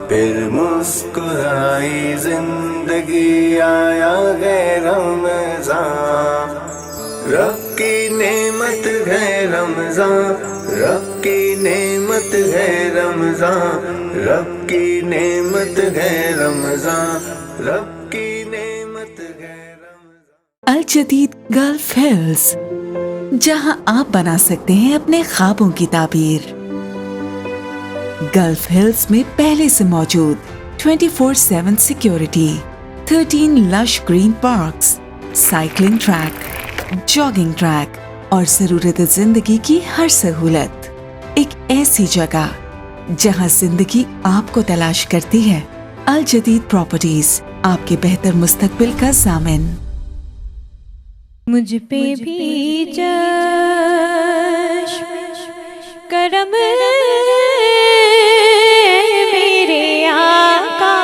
फिर मुस्कुराई जिंदगी, आया है रमज़ान। रब की नेमत है रमज़ान, रब की नेमत है रमज़ान, रब की नेमत है रमज़ान, रब की नेमत है रमज़ान। अल जदीद गल्फ हिल्स, जहां आप बना सकते हैं अपने ख्वाबों की ताबीर। गल्फ हिल्स में पहले से मौजूद 24/7 security, 13 lush green parks, cycling track, jogging track और जरूरत जिंदगी की हर सहूलत। एक ऐसी जगह जहां जिंदगी आपको तलाश करती है। अल जदीद प्रॉपर्टीज, आपके बेहतर मुस्तकबिल का ज़ामिन। मुझ पे भी चश्म करम मेरे आका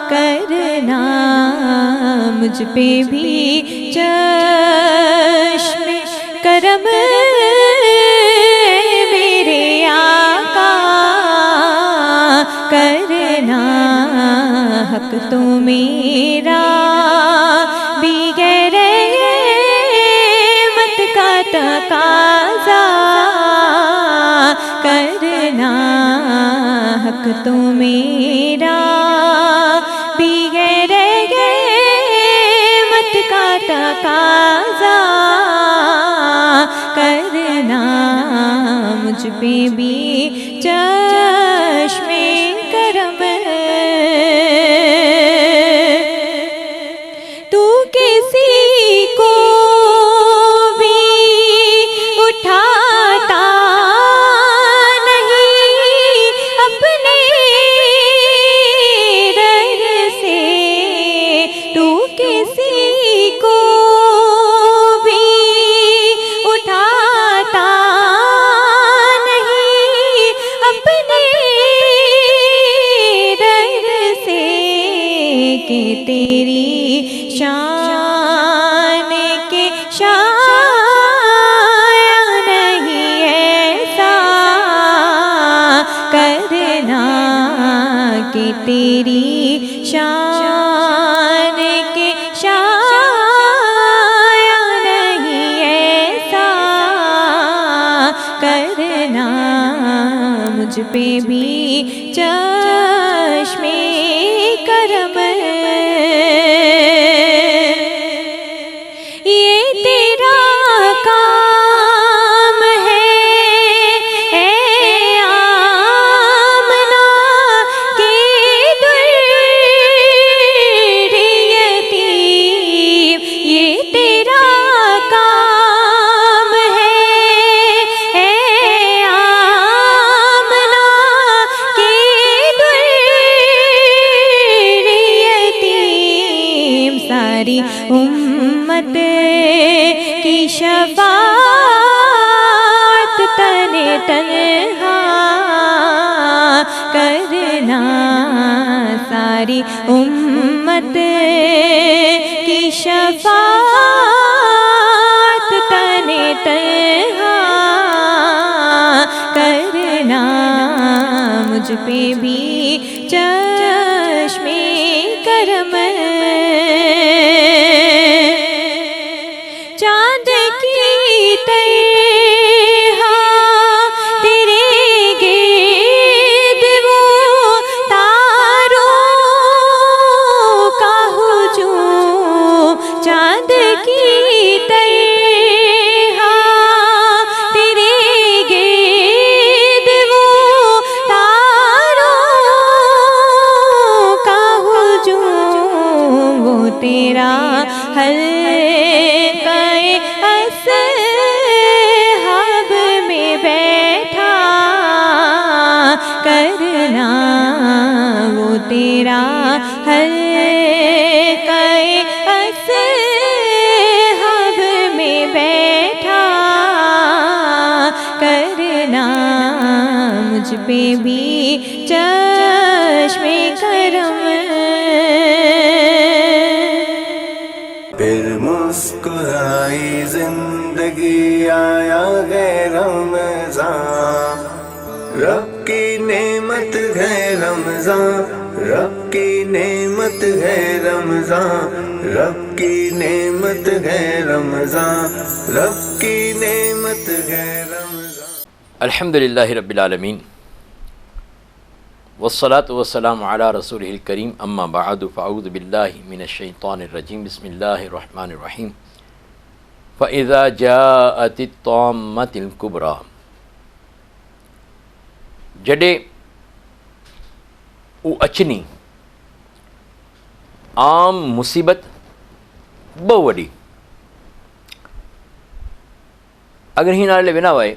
करना, मुझ पे भी चश्म करम मेरे आका करना। हक तो मेरा तकाज़ा करना, हक तो मेरा बिगैर मत का तकाज़ा करना। मुझ पे भी चश्मे करम, तू किसी को तेरी शान के शाया नहीं ऐसा करना, कि तेरी शान के शाया नहीं ऐसा करना। मुझ पे भी चश्मे करम, ये तेरा काम है ए आमना के दुर्यतीम, ये तेरा काम है ए आमना के दुर्यतीम। सारी उम्मत की शफाअत तने तन्हा करना, सारी उम्मत की शफाअत तने तन्हा करना। मुझ पे भी चश्मे करम, चाँद की तरह तेरे गिर्द वो तारों का हुजूम, चाँद की तरह तेरे गिर्द वो तारों का हुजूम। वो तेरा हल्क़े अस्हाब में बैठा करना, वो तेरा हल्क़े अस्हाब में बैठा करना। मुझ पे भी चश्मे करम, फिर मुस्कुराई जिंदगी, आया है रमज़ान। रब की नेमत है रमज़ान, रब की नेमत है रमज़ान, रब की नेमत है रमज़ान, रब की नेमत है रमज़ान। अल्हम्दुलिल्लाहि रब्बिल आलमीन वस्सलातु वस्सलामु अला रसूलिहिल करीम अम्मा बअदु फ़अऊज़ु बिल्लाहि मिनश शैतानिर रजीम बिस्मिल्लाहिर रहमानिर रहीम फ़इज़ा जाअतित ताम्मतिल कुबरा। जॾे उ अचनी आम मुसीबत बहु वॾी, अगर हिन नाले विना वए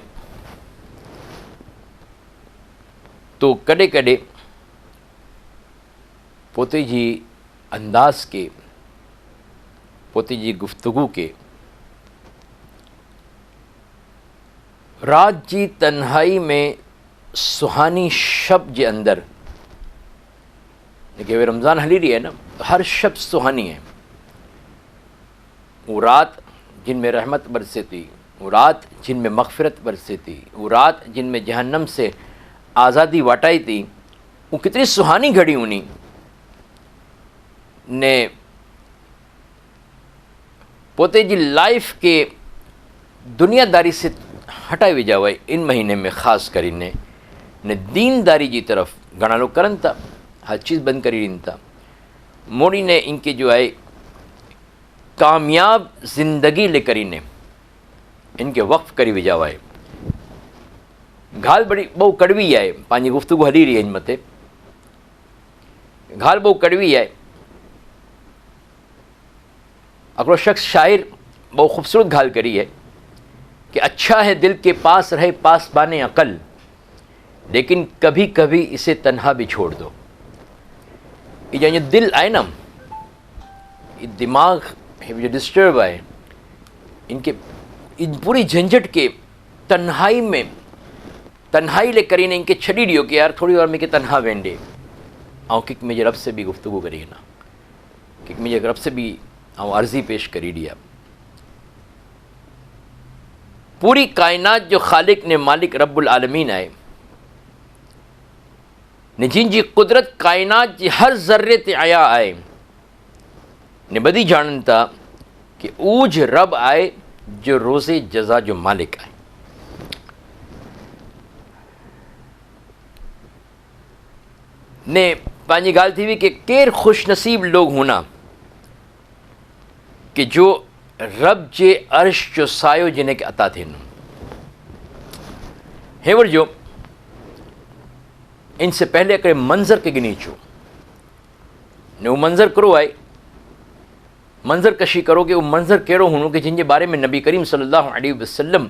तो कॾहिं कॾहिं पोते जी अंदाज़ के, पोते जी गुफ्तगू के, रात जी तन्हाई में सुहानी शब जे अंदर, देखिए रमज़ान हली रही है ना, तो हर शब सुहानी है। वो रात जिन में रहमत बरसे थी, वो रात जिन में मग़फ़िरत बरसे थी, वो रात जिन में जहन्नम से आज़ादी वाटाई थी, वो कितनी सुहानी घड़ी उन्हीं ने पोते जी लाइफ के दुनियादारी से हटाई विजा हुआ। इन महीने में ख़ास करी ने दीनदारी जी तरफ घना लोग करन था, हर चीज़ बंद करी रही था। मोड़ी ने इनके जो है कामयाब ज़िंदगी ले करी ने इनके वक्फ करी विजा हुआ। घाल बड़ी बहु कड़वी है, पांजी गुफ्तगू हली रही है इन मथे। घाल बहु कड़वी है। अकड़ो शख्स शायर बहु खूबसूरत घाल करी है कि अच्छा है दिल के पास रहे पासबाने अकल, लेकिन कभी कभी इसे तन्हा भी छोड़ दो। ये जो दिल आए ना, ये दिमाग जो डिस्टर्ब आए, इनके इन पूरी झंझट के तन्हाई में तन्हाई ले करीने इनके छड़ी दियो कि यार थोड़ी और में के तन्हा वेंडे आऊँ कि मुझे रब से भी गुफ्तगू करिए ना, कि मुझे रब से भी आऊँ अर्ज़ी पेश करी दिया। पूरी कायनात जो खालिक ने मालिक रब्बुल आलमीन आए ने जिन जी कुदरत कायनात जी हर ज़र्रे ते आया आए ने बदी जानन था कि ऊज रब आए जो रोज़े जज़ा जो मालिक आए। ने पांजी गाल थी हुई कि केर खुश नसीब लोग होना कि जो रब जे अर्श जो सायो जिन्हें के अता थे। हेवर जो इनसे पहले अकड़े मंजर के गिनी चो ने वो मंजर करो आए, मंजर कशी करो कि वो मंजर केड़ो होनो कि जिन जे बारे में नबी करीम सल्लल्लाहु अलैहि वसल्लम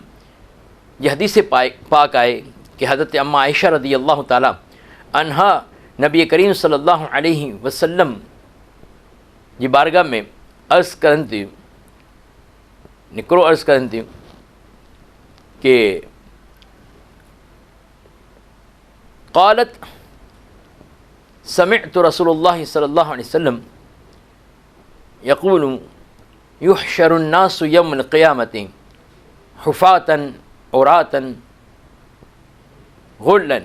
ये हदीस पाक आए कि हज़रत अम्मा आयशा रज़ी अल्लाह ताला अन्हा नबी करीम सल्लल्लाहु अलैहि वसल्लम जी बारगाह में अर्ज़ करन थी, निकरो अर्ज़ करन थी कि क़ालत समिअतु रसूलुल्लाह सल्लल्लाहु अलैहि वसल्लम यक़ूलु युहशरुन नासु यौमल क़ियामति हुफ़ातन औरातन गुल्लन।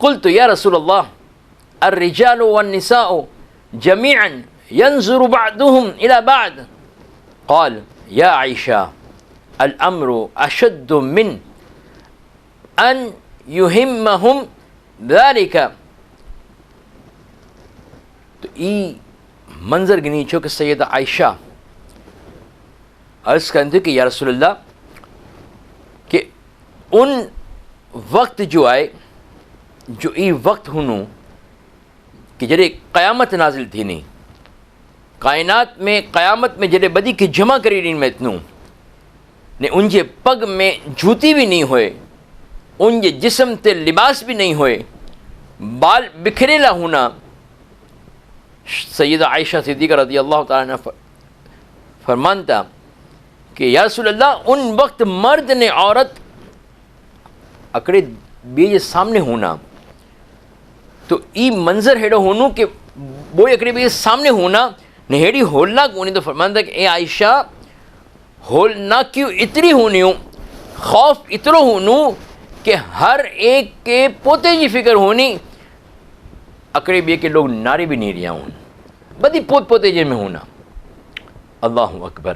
क़ुल्तु या रसूलल्लाह अर्रिजालु वन्निसाउ जमीअन यंज़ुरु बअदुहुम इला बअद। क़ाल या आयशा अल अम्रु अशद्दु मिन अन युहिम्महुम ज़ालिका। तो ई मंजर गिनी छो कि सैयदा आयशा अर्ज़ करन थी कि या रसूलल्लाह कि उन वक्त जो आए जो ई वक्त हुनू कि जॾहिं क़यामत नाज़िल थी नी, कायनात में क़यामत में जॾहिं बदी खे जमा करी ॾींद में इतनू ने उनजे पग में जूती भी नहीं होए, उनजे जिस्म ते लिबास भी नहीं होए, बाल बिखरेला होना। सैयदा आयशा सिद्दीक़ा रज़ी अल्लाह ताला अन्हा फरमानता कि या रसूल अल्लाह उन वक्त मर्द ने औरत अकड़े ॿिए जे सामने होना, तो ई मंज़र हेड़ो होनू कि बोई अकड़े ॿिए जे सामने होना ने हेड़ी होलनाक होनी। तो फरमानता कि ए आयशा होलनाकियूं इतनी होनियूं, खौफ इतनो होनू कि हर एक के पोते जी फिक्र होनी अकड़े बे के लोग नारे भी नहीं रिया हूँ बदी पोत पोते जे में होना। अल्लाहु अकबर।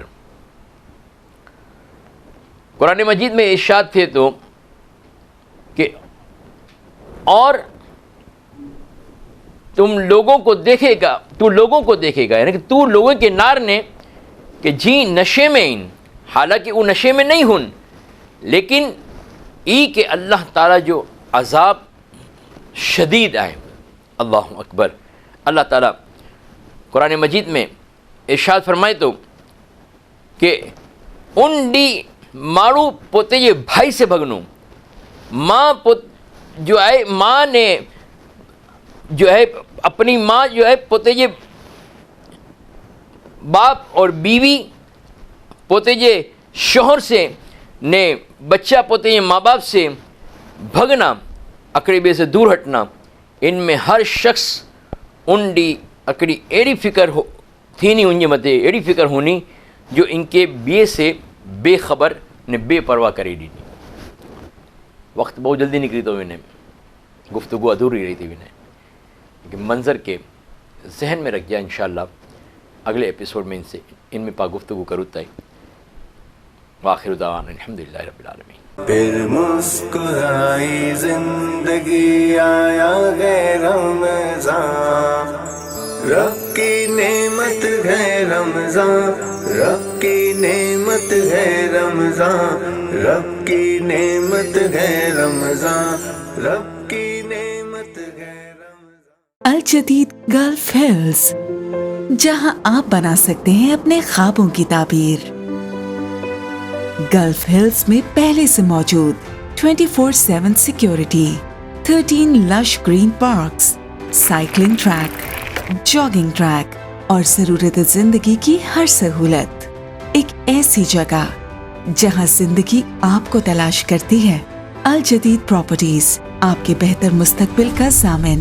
कुरान मजीद में इरशाद थे तो कि और तुम लोगों को देखेगा, तू लोगों को देखेगा, यानी कि तू लोगों के नार ने कि जी नशे में इन, हालांकि वो नशे में नहीं हुन, लेकिन ई के अल्लाह ताला जो अजाब शदीद आए। अल्लाहु अकबर। अल्लाह ताला कुरान मजीद में इरशाद फरमाए तो कि उन डी मारू पोते ये भाई से भगनू, माँ पुत जो है, माँ ने जो है अपनी माँ जो है पोते ये बाप और बीवी पोते ये शोहर से ने बच्चा पोते ये माँ बाप से भगना, अकरीबे से दूर हटना, इनमें हर शख्स उनडी अकड़ी एड़ी फिक्र हो थी नहीं, उनके मते एड़ी फिक्र होनी जो इनके बिए से बेखबर ने बेपरवाह करी दी। वक्त बहुत जल्दी निकली तो इन्हें गुफ्तगू अधूरी रही थी इन्हें, लेकिन मंज़र के जहन में रख गया। इंशाअल्लाह अगले एपिसोड में इनसे इनमें पा गुफ्तगू करूँ तय। वाखिर दावाना अल्हम्दुलिल्लाहि रब्बिल आलमीन। फिर मुस्कुराई जिंदगी, आया है रमज़ान, रब की नेमत है रमज़ान, रब की नेमत है रमज़ान, रब की नेमत है रमज़ान, रब की नेमत है रमज़ान। अल जदीद गल्फ हिल्स, जहां आप बना सकते हैं अपने ख्वाबों की ताबीर। गल्फ हिल्स में पहले से मौजूद 24/7 security, 13 lush green parks, cycling track, jogging track और जरूरत जिंदगी की हर सहूलत। एक ऐसी जगह जहां जिंदगी आपको तलाश करती है। अल जदीद प्रॉपर्टीज, आपके बेहतर मुस्तकबिल का ज़ामिन।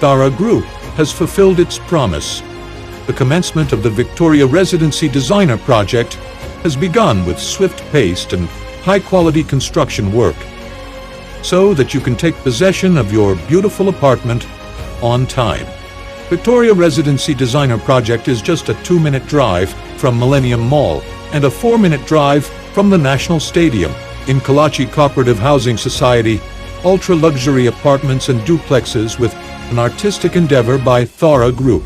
Thara Group has fulfilled its promise. The commencement of the Victoria Residency Designer project has begun with swift-paced and high-quality construction work, so that you can take possession of your beautiful apartment on time. Victoria Residency Designer project is just a 2-minute drive from Millennium Mall and a 4-minute drive from the National Stadium. In Kalachi Cooperative Housing Society, ultra-luxury apartments and duplexes with an artistic endeavor by Thara Group.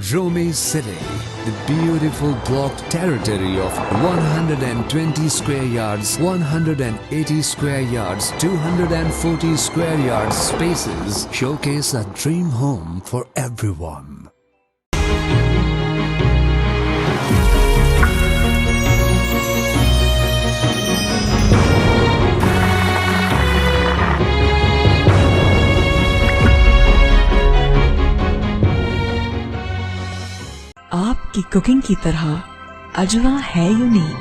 Rome City, the beautiful blocked territory of 120 square yards, 180 square yards, 240 square yards spaces showcase a dream home for everyone. Cooking की तरह अजवा है unique.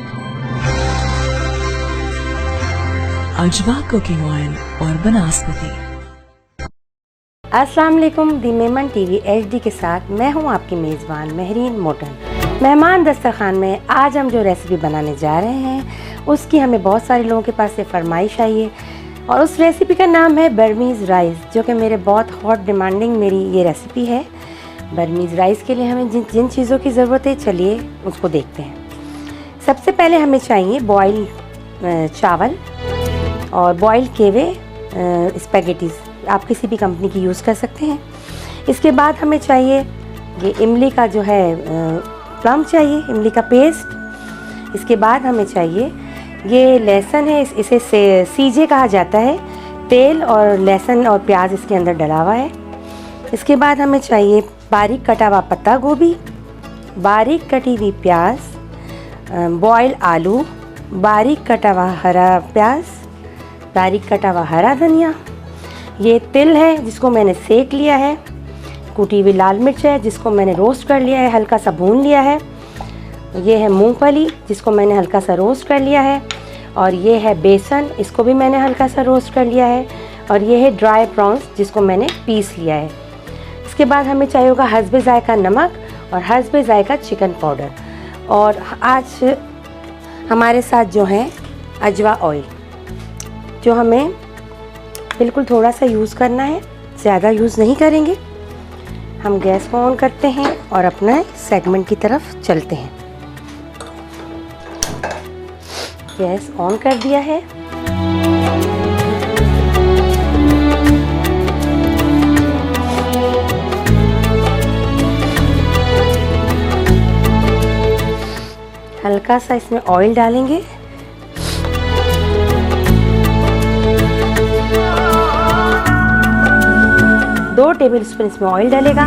अजवा cooking oil और बनस्पति। अस्सलाम वालेकुम। दी Memon TV HD के साथ मैं हूं आपकी मेज़बान महरीन मोटन। मेहमान दस्तरखान में आज हम जो रेसिपी बनाने जा रहे हैं उसकी हमें बहुत सारे लोगों के पास से फरमाइश आई है और उस रेसिपी का नाम है बर्मीज़ राइस, जो कि मेरे बहुत हॉट डिमांडिंग मेरी ये रेसिपी है। बर्मीज़ राइस के लिए हमें जिन चीज़ों की ज़रूरत है चलिए उसको देखते हैं। सबसे पहले हमें चाहिए बॉयल चावल और बॉयल किए हुए स्पैगेटीज़, आप किसी भी कंपनी की यूज़ कर सकते हैं। इसके बाद हमें चाहिए ये इमली का जो है प्लम चाहिए, इमली का पेस्ट। इसके बाद हमें चाहिए ये लहसुन है, इसे सीजे कहा जाता है। तेल और लहसुन और प्याज इसके अंदर डला हुआ है। इसके बाद हमें चाहिए बारीक कटा हुआ पत्ता गोभी, बारीक कटी हुई प्याज, बॉयल आलू, बारीक कटा हुआ हरा प्याज, बारीक कटा हुआ हरा धनिया, ये तिल है जिसको मैंने सेक लिया है, कुटी हुई लाल मिर्च है जिसको मैंने रोस्ट कर लिया है, हल्का सा भून लिया है, ये है मूंगफली जिसको मैंने हल्का सा रोस्ट कर लिया है, और ये है बेसन, इसको भी मैंने हल्का सा रोस्ट कर लिया है, और ये है ड्राई प्रॉन्स जिसको मैंने पीस लिया है। इसके बाद हमें चाहिए होगा हस्बे ज़ायका नमक और हस्बे ज़ायका चिकन पाउडर। और आज हमारे साथ जो है अजवा ऑयल, जो हमें बिल्कुल थोड़ा सा यूज़ करना है, ज़्यादा यूज़ नहीं करेंगे। हम गैस को ऑन करते हैं और अपने सेगमेंट की तरफ चलते हैं। गैस ऑन कर दिया है। हल्का सा इसमें ऑयल डालेंगे। दो टेबल स्पून इसमें ऑयल डलेगा।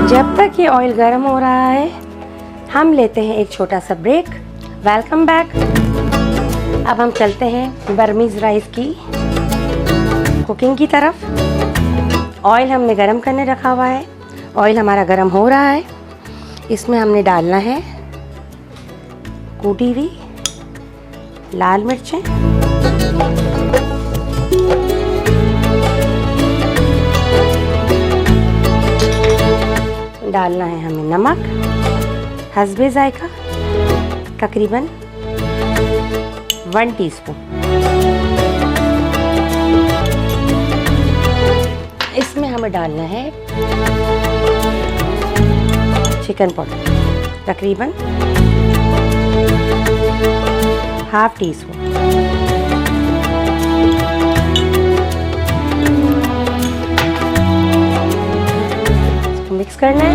जब तक ये ऑयल गर्म हो रहा है हम लेते हैं एक छोटा सा ब्रेक। Welcome back. अब हम चलते हैं बर्मीज़ राइस की कुकिंग की तरफ। ऑयल हमने गर्म करने रखा हुआ है। ऑयल हमारा गर्म हो रहा है। इसमें हमने डालना है कूटी हुई लाल मिर्चें, डालना है हमें नमक हस्बे ज़ायका तकरीबन 1 टीस्पून। इसमें हमें डालना है चिकन पाउडर तकरीबन ½ टीस्पून। इसको मिक्स करना है।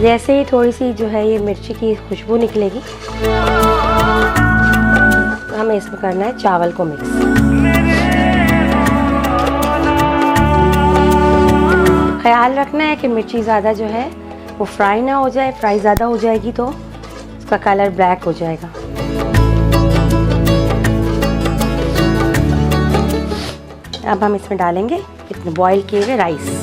जैसे ही थोड़ी सी जो है ये मिर्ची की खुशबू निकलेगी हमें इसमें करना है चावल को मिक्स। ख्याल रखना है कि मिर्ची ज़्यादा जो है वो फ्राई ना हो जाए। फ्राई ज़्यादा हो जाएगी तो उसका कलर ब्लैक हो जाएगा। अब हम इसमें डालेंगे इतने बॉईल किए हुए राइस।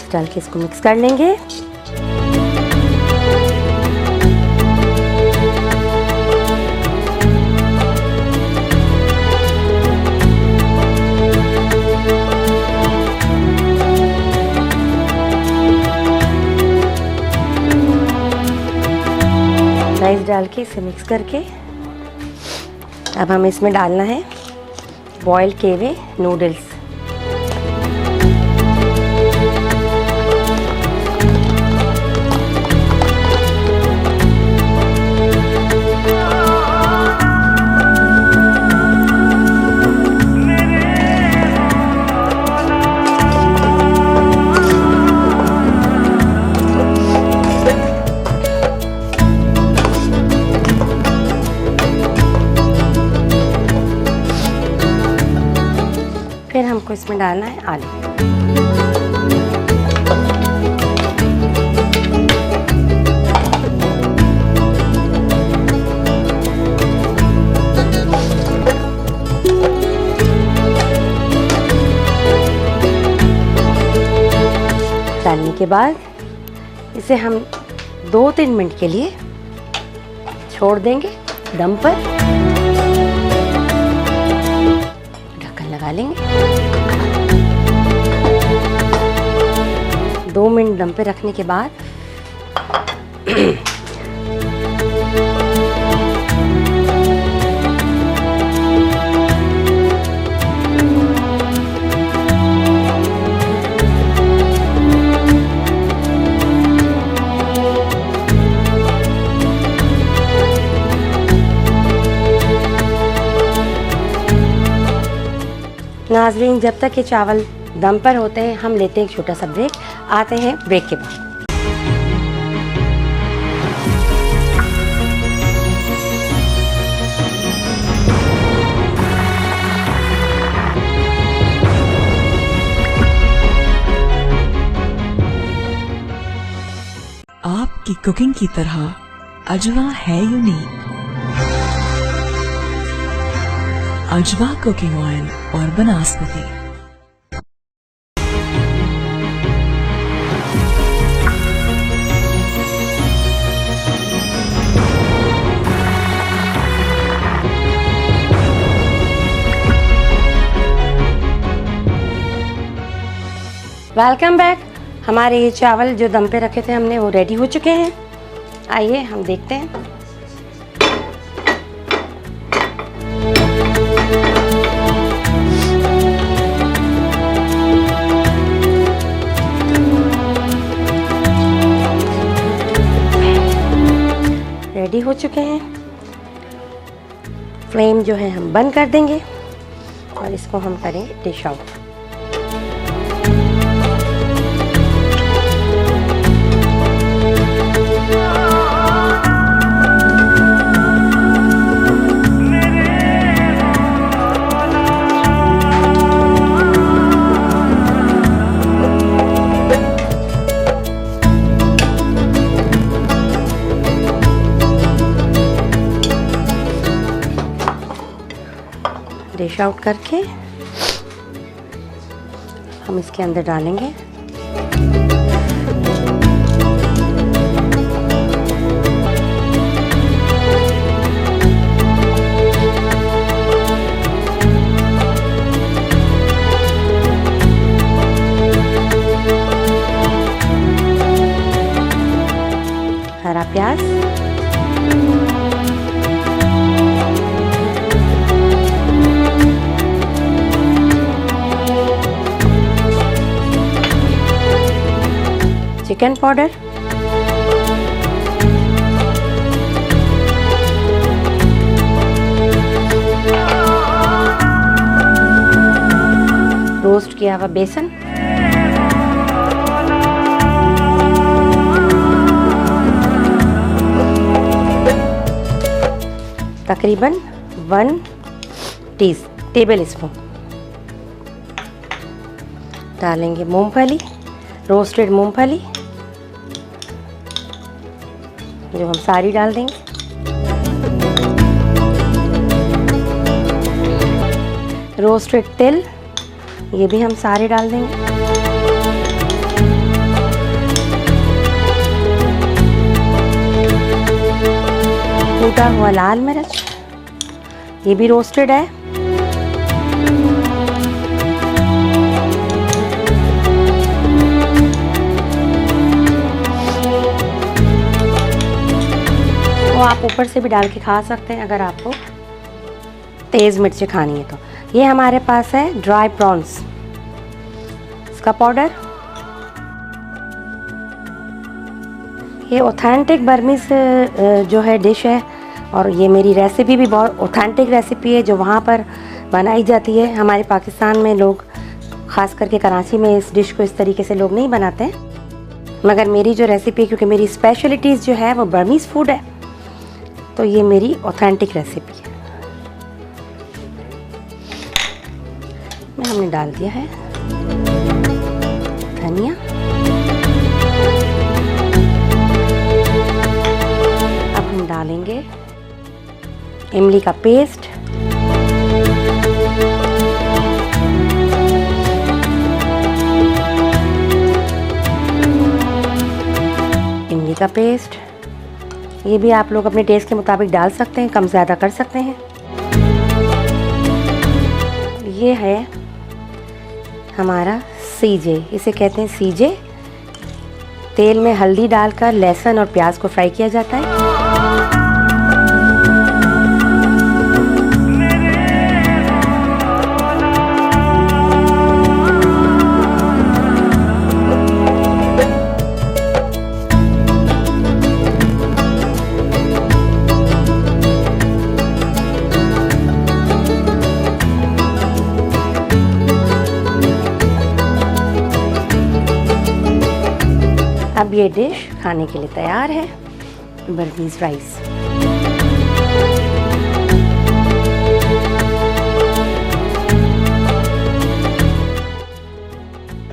डाल के इसको मिक्स कर लेंगे। राइस डाल के इसे मिक्स करके अब हमें इसमें डालना है बॉयल किए हुए नूडल्स। इसमें डालना है आलू। डालने के बाद इसे हम 2-3 मिनट के लिए छोड़ देंगे दम पर। ढक्कन लगा लेंगे। 2 मिनट दम पे रखने के बाद नाज़रीन, जब तक ये चावल दम पर होते हैं हम लेते हैं एक छोटा सा ब्रेक। आते हैं ब्रेक के बाद। आपकी कुकिंग की तरह अजवा है यूनिक। अजवा कुकिंग ऑयल और बनस्पति। Welcome back. हमारे ये चावल जो दम पे रखे थे हमने वो रेडी हो चुके हैं। आइए हम देखते हैं। रेडी हो चुके हैं। फ्लेम जो है हम बंद कर देंगे और इसको हम करेंगे डिश आउट। डिश आउट करके हम इसके अंदर डालेंगे हरा प्याज, चिकन पाउडर, रोस्ट किया हुआ बेसन, तकरीबन 1 टेबल स्पून डालेंगे मूंगफली, रोस्टेड मूंगफली जो हम सारी डाल देंगे। रोस्टेड तिल ये भी हम सारे डाल देंगे। कूटा हुआ लाल मिर्च ये भी रोस्टेड है। वो आप ऊपर से भी डाल के खा सकते हैं अगर आपको तेज़ मिर्ची खानी है तो। ये हमारे पास है ड्राई प्रॉन्स, इसका पाउडर। ये ऑथेंटिक बर्मीज जो है डिश है और ये मेरी रेसिपी भी बहुत ऑथेंटिक रेसिपी है जो वहाँ पर बनाई जाती है। हमारे पाकिस्तान में लोग ख़ास करके कराची में इस डिश को इस तरीके से लोग नहीं बनाते हैं, मगर मेरी जो रेसिपी है, क्योंकि मेरी स्पेशलिटीज़ जो है वो बर्मीज़ फूड है, तो ये मेरी ऑथेंटिक रेसिपी है। मैं हमने डाल दिया है धनिया, अब हम डालेंगे इमली का पेस्ट, इमली का पेस्ट, ये भी आप लोग अपने टेस्ट के मुताबिक डाल सकते हैं, कम ज़्यादा कर सकते हैं। ये है हमारा सीजे, इसे कहते हैं सीजे। तेल में हल्दी डालकर लहसुन और प्याज को फ्राई किया जाता है। अब ये डिश खाने के लिए तैयार है, बर्मीज़ राइस।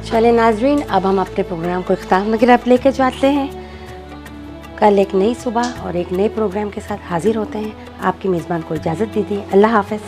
चले नाजरीन, अब हम अपने प्रोग्राम को इख्तिताम की तरफ लेके जाते हैं। कल एक नई सुबह और एक नए प्रोग्राम के साथ हाजिर होते हैं। आपकी मेज़बान को इजाज़त दीजिए। अल्लाह हाफ़िज़।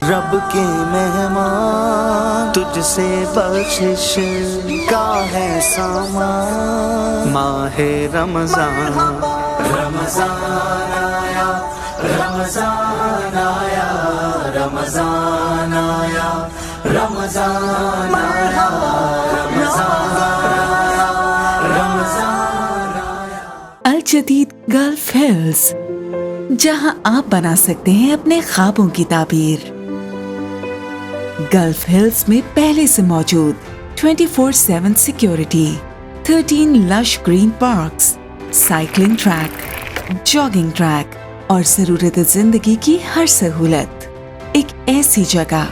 रब के मेहमान, तुझसे बख्शिश का है सामान। माहे रमजान, रमजान आया, रमजान आया, रमजान आया, रमजान आया, रमजान आया। अल जदीद गल्फ हिल्स, जहां आप बना सकते हैं अपने ख्वाबों की ताबीर। गल्फ हिल्स में पहले से मौजूद 24/7 security, 13 lush green parks, cycling track, jogging track और ज़रूरत जिंदगी की हर सहूलत। एक ऐसी जगह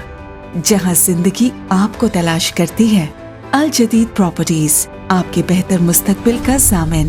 जहां जिंदगी आपको तलाश करती है। अल जदीद प्रॉपर्टीज, आपके बेहतर मुस्तकबिल का ज़ामिन।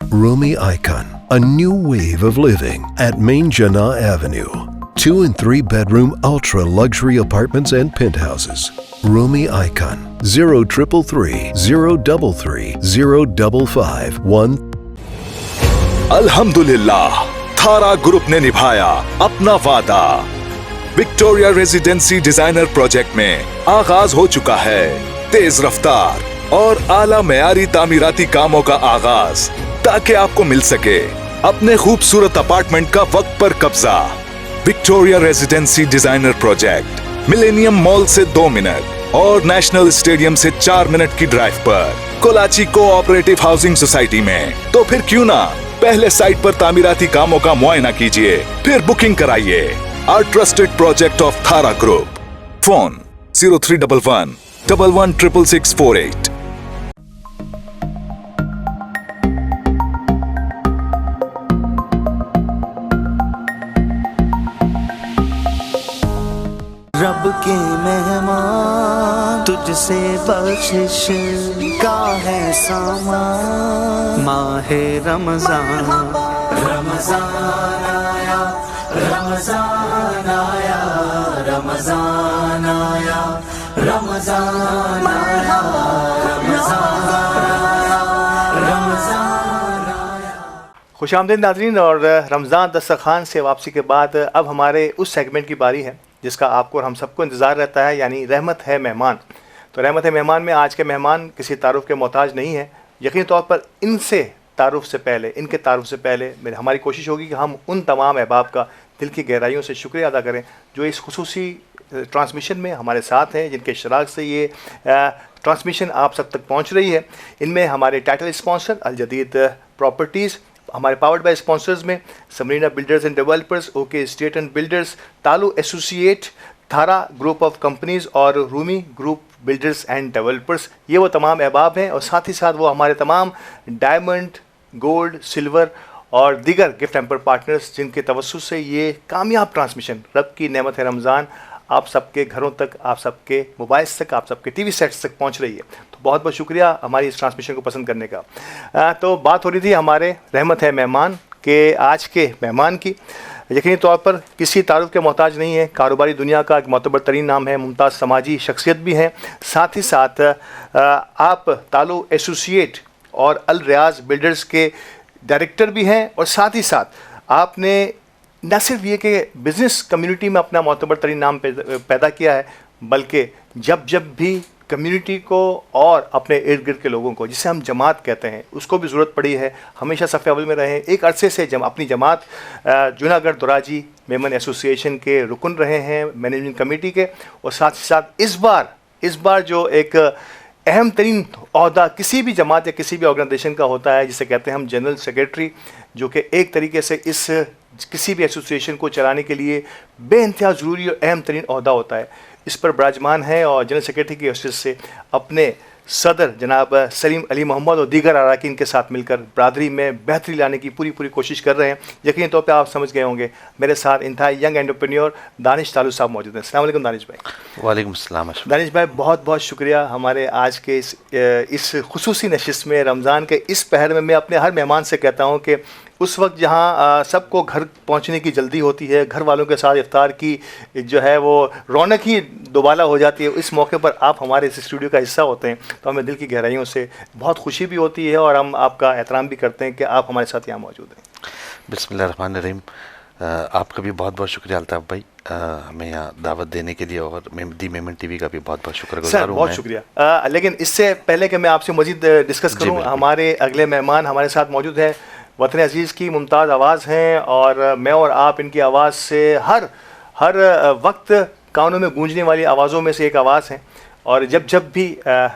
Rumi Icon, a new wave of living at Main Jannah Avenue. 2 and 3 bedroom ultra luxury apartments and penthouses. Rumi Icon 0333 033 055 1. अल्हम्दुलिल्लाह, थारा ग्रुप ने निभाया अपना वादा। विक्टोरिया रेजिडेंसी डिजाइनर प्रोजेक्ट में आगाज हो चुका है तेज रफ्तार और आला मेयारी तामीराती कामों का आगाज, ताकि आपको मिल सके अपने खूबसूरत अपार्टमेंट का वक्त पर कब्जा। Victoria residency designer project millennium mall से 2 मिनट और नेशनल स्टेडियम से 4 मिनट की ड्राइव पर, कोलाची कोऑपरेटिव हाउसिंग सोसाइटी में। तो फिर क्यों ना पहले साइट पर तामीराती कामों का मुआयना कीजिए, फिर बुकिंग कराइए। Our trusted project of Thara Group. Phone 0311 116648. रब के मेहमान तुझसे बख्शिश का है सामान। माहे रमजान, रमजान आया, रमजान आया, रमजान आया, रमजान आया, रमजान आया, रमजान आया। खुशामदीद नाज़रीन, और रमज़ान दस्तरखान से वापसी के बाद अब हमारे उस सेगमेंट की बारी है जिसका आपको और हम सबको इंतज़ार रहता है, यानी रहमत है मेहमान। तो रहमत है मेहमान में आज के मेहमान किसी तारुफ़ के मोहताज नहीं है। यकीनी तौर पर इनके तारुफ़ से पहले हमारी कोशिश होगी कि हम उन तमाम अहबाब का दिल की गहराइयों से शुक्रिया अदा करें जो इस खुसूसी ट्रांसमिशन में हमारे साथ हैं, जिनके इश्तराक से ये ट्रांसमिशन आप सब तक पहुंच रही है। इनमें हमारे टाइटल स्पॉन्सर अल जदीद प्रॉपर्टीज़, हमारे पावर्ड बाय स्पॉन्सर्स में Samarina builders and developers, okay state and builders, Talu associate, Thara group of companies और Rumi group builders and developers. ये वो तमाम अहबाब हैं और साथ ही साथ वो हमारे तमाम डायमंड, गोल्ड, सिल्वर और दीगर गिफ्ट हैम्पर पार्टनर्स जिनके तवस्सुस से ये कामयाब ट्रांसमिशन रब की नेमत है रमज़ान आप सबके घरों तक, आप सबके मोबाइल्स तक, आप सबके टीवी सेट्स तक पहुंच रही है। तो बहुत बहुत शुक्रिया हमारी इस ट्रांसमिशन को पसंद करने का। तो बात हो रही थी हमारे रहमत है मेहमान के आज के मेहमान की। यकीनी तौर पर किसी तारुफ के मोहताज नहीं है, कारोबारी दुनिया का एक मोतबर तरीन नाम है, मुमताज़ समाजी शख्सियत भी हैं। साथ ही साथ आप तालू एसोसिएट और अल रियाज बिल्डर्स के डायरेक्टर भी हैं और साथ ही साथ आपने न सिर्फ ये कि बिज़नेस कम्युनिटी में अपना मोतबर तरीन नाम पैदा किया है, बल्कि जब भी कम्युनिटी को और अपने इर्द गिर्द के लोगों को, जिसे हम जमात कहते हैं, उसको भी ज़रूरत पड़ी है, हमेशा सफ़े अव्वल में रहे। एक अरसे से अपनी जमात जूनागढ़ दुराजी मेमन एसोसिएशन के रुकन रहे हैं, मैनेजमेंट कमेटी के। और साथ ही साथ इस बार जो एक अहम तरीन ओहदा किसी भी जमात या किसी भी ऑर्गेनाइजेशन का होता है, जिसे कहते हैं हम जनरल सेक्रेटरी, जो कि एक तरीके से इस किसी भी एसोसिएशन को चलाने के लिए बेइंतहा ज़रूरी और अहम तरीन ओहदा होता है। इस पर विराजमान है और जनरल सेक्रेटरी की हैसियत से अपने सदर जनाब सलीम अली मोहम्मद और दीगर अरकान के साथ मिलकर बरादरी में बेहतरी लाने की पूरी कोशिश कर रहे हैं। यकीनी तौर पे आप समझ गए होंगे, मेरे साथ इंतहाई यंग एंटरप्रेन्योर दानिश तालू साहब मौजूद हैं। अस्सलाम वालेकुम दानिश भाई। वालेकुम अस्सलाम। दानिश भाई, बहुत बहुत शुक्रिया हमारे आज के इस खुसूसी नशिस्त में, रमज़ान के इस पहर में। मैं अपने हर मेहमान से कहता हूँ कि उस वक्त जहाँ सबको घर पहुँचने की जल्दी होती है, घर वालों के साथ इफ्तार की जो है वो रौनक ही दोबारा हो जाती है, इस मौके पर आप हमारे इस स्टूडियो का हिस्सा होते हैं, तो हमें दिल की गहराइयों से बहुत खुशी भी होती है और हम आपका एहतराम भी करते हैं कि आप हमारे साथ यहाँ मौजूद हैं। बिस्मिल्लाहिर्रहमानिर्रहीम। आपका भी बहुत बहुत शुक्रिया अल्ताफ़ भाई, हमें यहाँ दावत देने के लिए, और दी मेमन टीवी का भी बहुत बहुत शुक्रगुजार हूँ। बहुत शुक्रिया। लेकिन इससे पहले कि मैं आपसे मज़ीद डिस्कस करूँ, हमारे अगले मेहमान हमारे साथ मौजूद हैं, वतन अजीज़ की मुमताज़ आवाज़ हैं, और मैं और आप इनकी आवाज़ से हर वक्त कानों में गूंजने वाली आवाज़ों में से एक आवाज़ हैं। और जब भी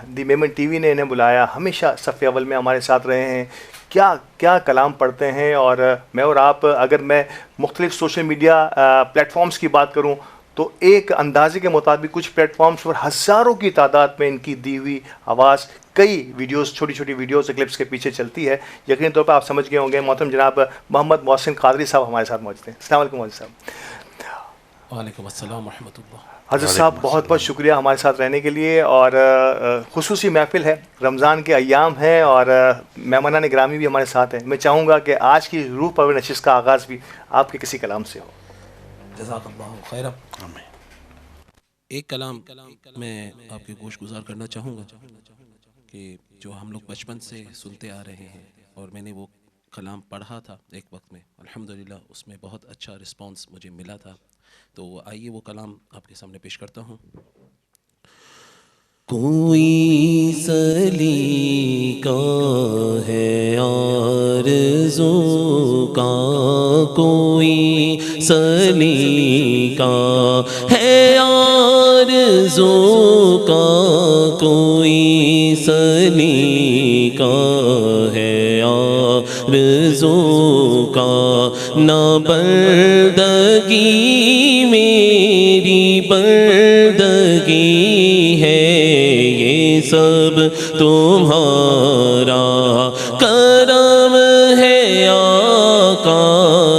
दी मेमन टीवी ने इन्हें बुलाया, हमेशा सफ़े अव्वल में हमारे साथ रहे हैं। क्या कलाम पढ़ते हैं, और मैं और आप, अगर मैं मुख्तलिफ़ सोशल मीडिया प्लेटफॉर्म्स की बात करूँ तो एक अंदाजे के मुताबिक कुछ प्लेटफॉर्म्स पर हज़ारों की तादाद में इनकी दी हुई आवाज़ कई वीडियोस, छोटी वीडियोस क्लिप्स के पीछे चलती है। यकीनी तौर पर आप समझ गए होंगे, मोहतरम जनाब मोहम्मद मोहसिन कादरी साहब हमारे साथ मौजूद हैं। अस्सलाम वालेकुम मोहसिन साहब। वालेकुम अस्सलाम व रहमतुल्लाह। हज़रत साहब, बहुत बहुत शुक्रिया हमारे साथ रहने के लिए। और खुसूसी महफिल है, रमज़ान के अय्याम हैं और मेहमानान गिरामी भी हमारे साथ हैं। मैं चाहूँगा कि आज की रूह परवर नशिस्त का आगाज़ भी आपके किसी कलाम से हो। जज़ाकल्लाहु खैरन। एक कलाम मैं आपके गोश गुजार करना चाहूँगा कि जो हम लोग बचपन से सुनते आ रहे हैं, और मैंने वो कलाम पढ़ा था एक वक्त में, अल्हम्दुलिल्लाह उसमें बहुत अच्छा रिस्पांस मुझे मिला था। तो आइए वो कलाम आपके सामने पेश करता हूँ। कोई सलीका है आरज़ू का, कोई सलीका है आरज़ू का, कोई सलीका है आरज़ू का, ना बंदगी मेरी बंदगी है, सब तुम्हारा करम है आका,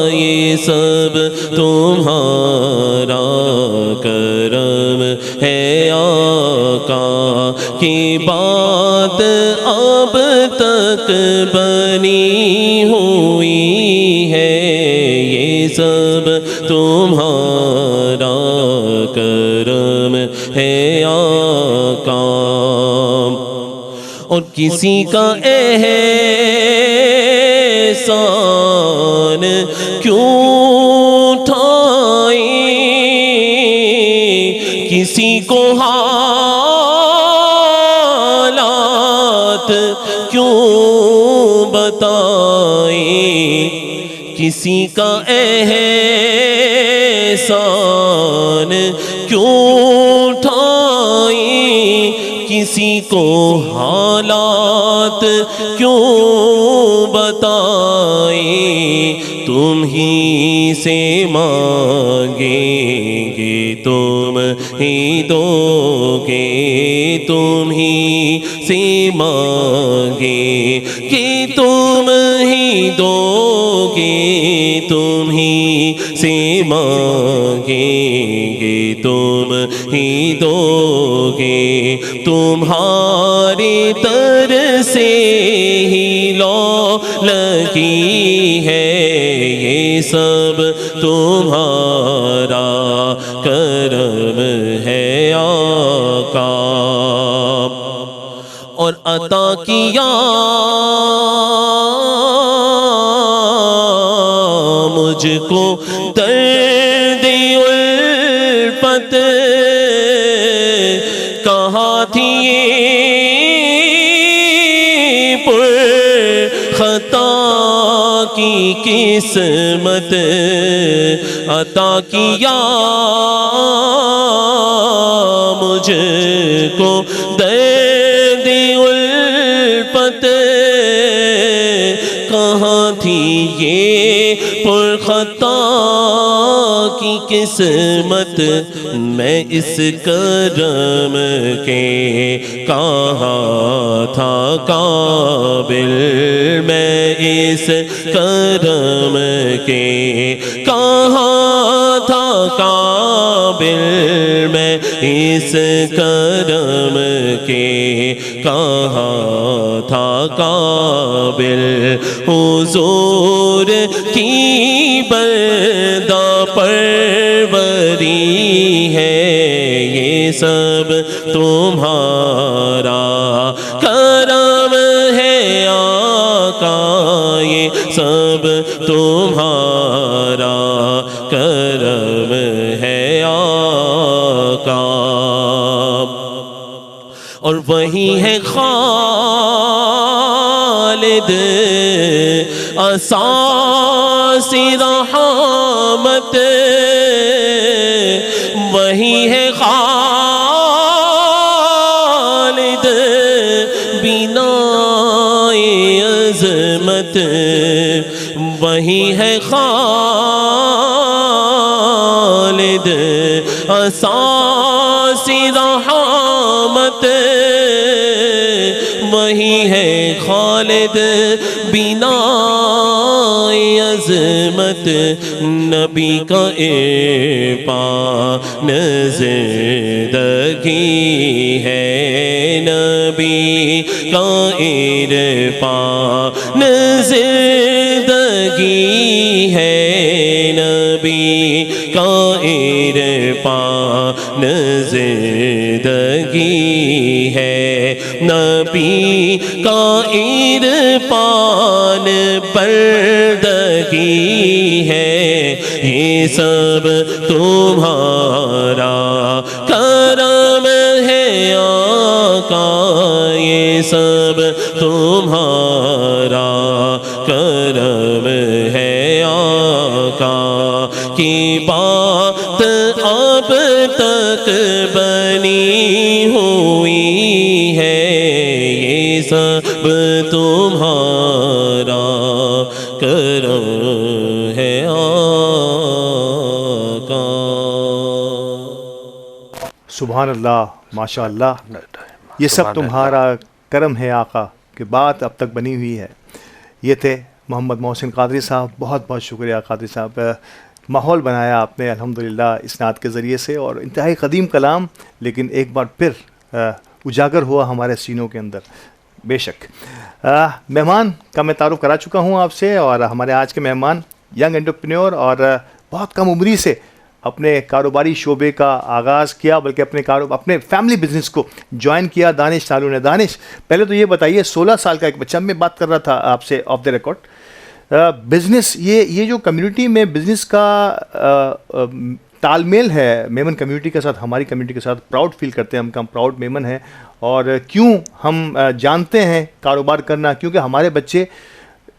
ये सब तुम्हारा करम है आका, की बात अब तक बनी हुई है, ये सब तुम्हारा करम है आका। और किसी का एहसान क्यों उठाए, किसी को हालात क्यों बताए, किसी का एहसान क्यों उठाए, किसी को हालात क्यों बताए, तुम ही से मांगेंगे तुम ही दोगे, तुम ही से मांगे कि तुम ही दोगे, तुम ही से मांगेंगे तुम ही दोगे, तुम्हारी तर से ही लो लगी है, ये सब तुम्हारा करम है आका। और अता किया मुझको दर्द उल्फत, कहाँ थी ये पुर खता की किस्मत, अता किया मुझको दर्द उल्फत, कहाँ थी ये पुरखता की किस्मत, मैं इस करम के कहाँ था काबिल, मैं इस करम के कहाँ था काबिल, मैं इस करम के कहाँ था काबिल, हुजूर की बरदा परवरी है, ये सब तुम्हारा करम है आका, ये सब तुम्हारा करम है आका। और वही है खालिद असासी रहमत, वही है खालिद बिनाए अज़मत, वही है खालिद असासी रहमत, वही है खालिद बिनाए अज़मत, नबी का इरफान ज़िंदगी है, नबी का इरफान ज़िंदगी है, नबी का इरफान ज़िंदगी है, नबी का इरफान बंदगी है, ये सब तुम्हारा करम है आका, ये सब तुम्हारा करम है आका, की बात अब तक बनी हुई है, ये सब तुम्हारा करम है आका। सुभान अल्लाह, माशा अल्लाह, ये सब तुम्हारा करम है आका की बात अब तक बनी हुई है। ये थे मोहम्मद मोहसिन कादरी साहब, बहुत बहुत शुक्रिया कादरी साहब। माहौल बनाया आपने अल्हम्दुलिल्लाह इस नात के ज़रिए से, और इंतहाई क़दीम कलाम लेकिन एक बार फिर उजागर हुआ हमारे सीनों के अंदर। बेशक मेहमान का मैं तारुफ़ करा चुका हूँ आपसे, और हमारे आज के मेहमान यंग एंटरप्रेन्योर और बहुत कम उम्री से अपने कारोबारी शोबे का आगाज़ किया, बल्कि अपने फैमिली बिजनेस को ज्वाइन किया दानिश तालू ने। दानिश, पहले तो ये बताइए, 16 साल का एक बच्चा, मैं बात कर रहा था आपसे ऑफ द रिकॉर्ड, बिज़नेस, ये जो कम्युनिटी में बिज़नेस का तालमेल है मेमन कम्युनिटी के साथ, हमारी कम्युनिटी के साथ, प्राउड फील करते हैं हम प्राउड मेमन हैं। और क्यों हम जानते हैं कारोबार करना, क्योंकि हमारे बच्चे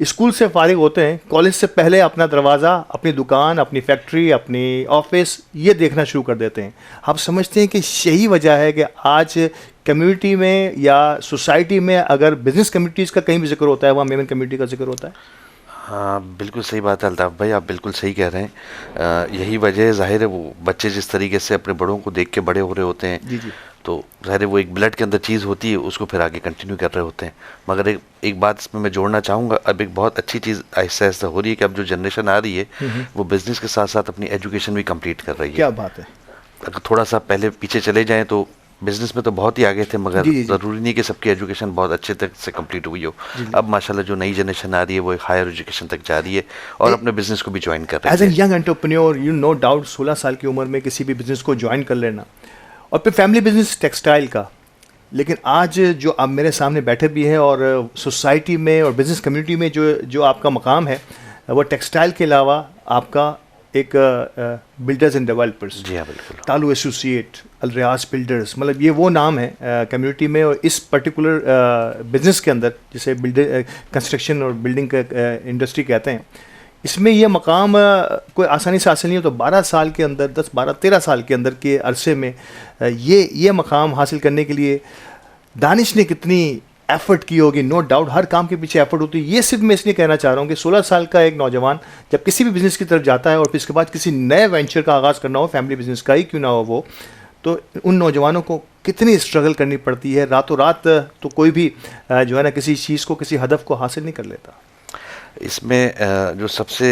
स्कूल से फारिग होते हैं, कॉलेज से पहले अपना दरवाज़ा, अपनी दुकान, अपनी फैक्ट्री, अपनी ऑफिस ये देखना शुरू कर देते हैं। आप समझते हैं कि यही वजह है कि आज कम्युनिटी में या सोसाइटी में अगर बिज़नेस कम्युनिटीज़ का कहीं भी जिक्र होता है, वहाँ मेमन कम्युनिटी का जिक्र होता है? हाँ, बिल्कुल सही बात है अल्ताफ़ भाई, आप बिल्कुल सही कह रहे हैं। यही वजह है, ज़ाहिर है वो बच्चे जिस तरीके से अपने बड़ों को देख के बड़े हो रहे होते हैं, जी जी, तो ज़ाहिर है वो एक ब्लड के अंदर चीज़ होती है, उसको फिर आगे कंटिन्यू कर रहे होते हैं। मगर एक बात इसमें मैं जोड़ना चाहूँगा, अब एक बहुत अच्छी चीज़ आहिस्ता आहिस्ता हो रही है कि अब जो जनरेशन आ रही है वो बिज़नेस के साथ साथ अपनी एजुकेशन भी कंप्लीट कर रही है। क्या बात है। अगर थोड़ा सा पहले पीछे चले जाएँ तो बिज़नेस में तो बहुत ही आगे थे, मगर ज़रूरी नहीं कि सबकी एजुकेशन बहुत अच्छे तक से कंप्लीट हुई हो। अब माशाल्लाह जो नई जनरेशन आ रही है वो एक हायर एजुकेशन तक जा रही है और अपने बिज़नेस को भी ज्वाइन कर रही है। As an young entrepreneur, you no doubt 16 साल की उम्र में किसी भी बिज़नेस को ज्वाइन कर लेना, और फिर फैमिली बिजनेस टेक्सटाइल का। लेकिन आज जो आप मेरे सामने बैठे भी हैं और सोसाइटी में और बिज़नेस कम्युनिटी में जो आपका मकाम है, वो टेक्सटाइल के अलावा आपका एक बिल्डर्स एंड डेवलपर्स, जी हाँ बिल्कुल, तालू एसोसिएट, अलरियाज बिल्डर्स, मतलब ये वो नाम है कम्युनिटी में। और इस पर्टिकुलर बिज़नेस के अंदर, जिसे बिल्डर कंस्ट्रक्शन और बिल्डिंग का इंडस्ट्री कहते हैं, इसमें यह मकाम कोई आसानी से हासिल नहीं हो। तो 12 साल के अंदर, 10, 12, 13 साल के अंदर के अरसे में ये मकाम हासिल करने के लिए दानिश ने कितनी एफ़र्ट की होगी। नो डाउट हर काम के पीछे एफ़र्ट होती है। ये सिर्फ मैं इसलिए कहना चाह रहा हूँ कि 16 साल का एक नौजवान जब किसी भी बिज़नेस की तरफ जाता है और फिर इसके बाद किसी नए वेंचर का आगाज़ करना हो, फैमिली बिज़नेस का ही क्यों ना हो वो, तो उन नौजवानों को कितनी स्ट्रगल करनी पड़ती है। रातों रात तो कोई भी जो है ना किसी चीज़ को, किसी हदफ को हासिल नहीं कर लेता। इसमें जो सबसे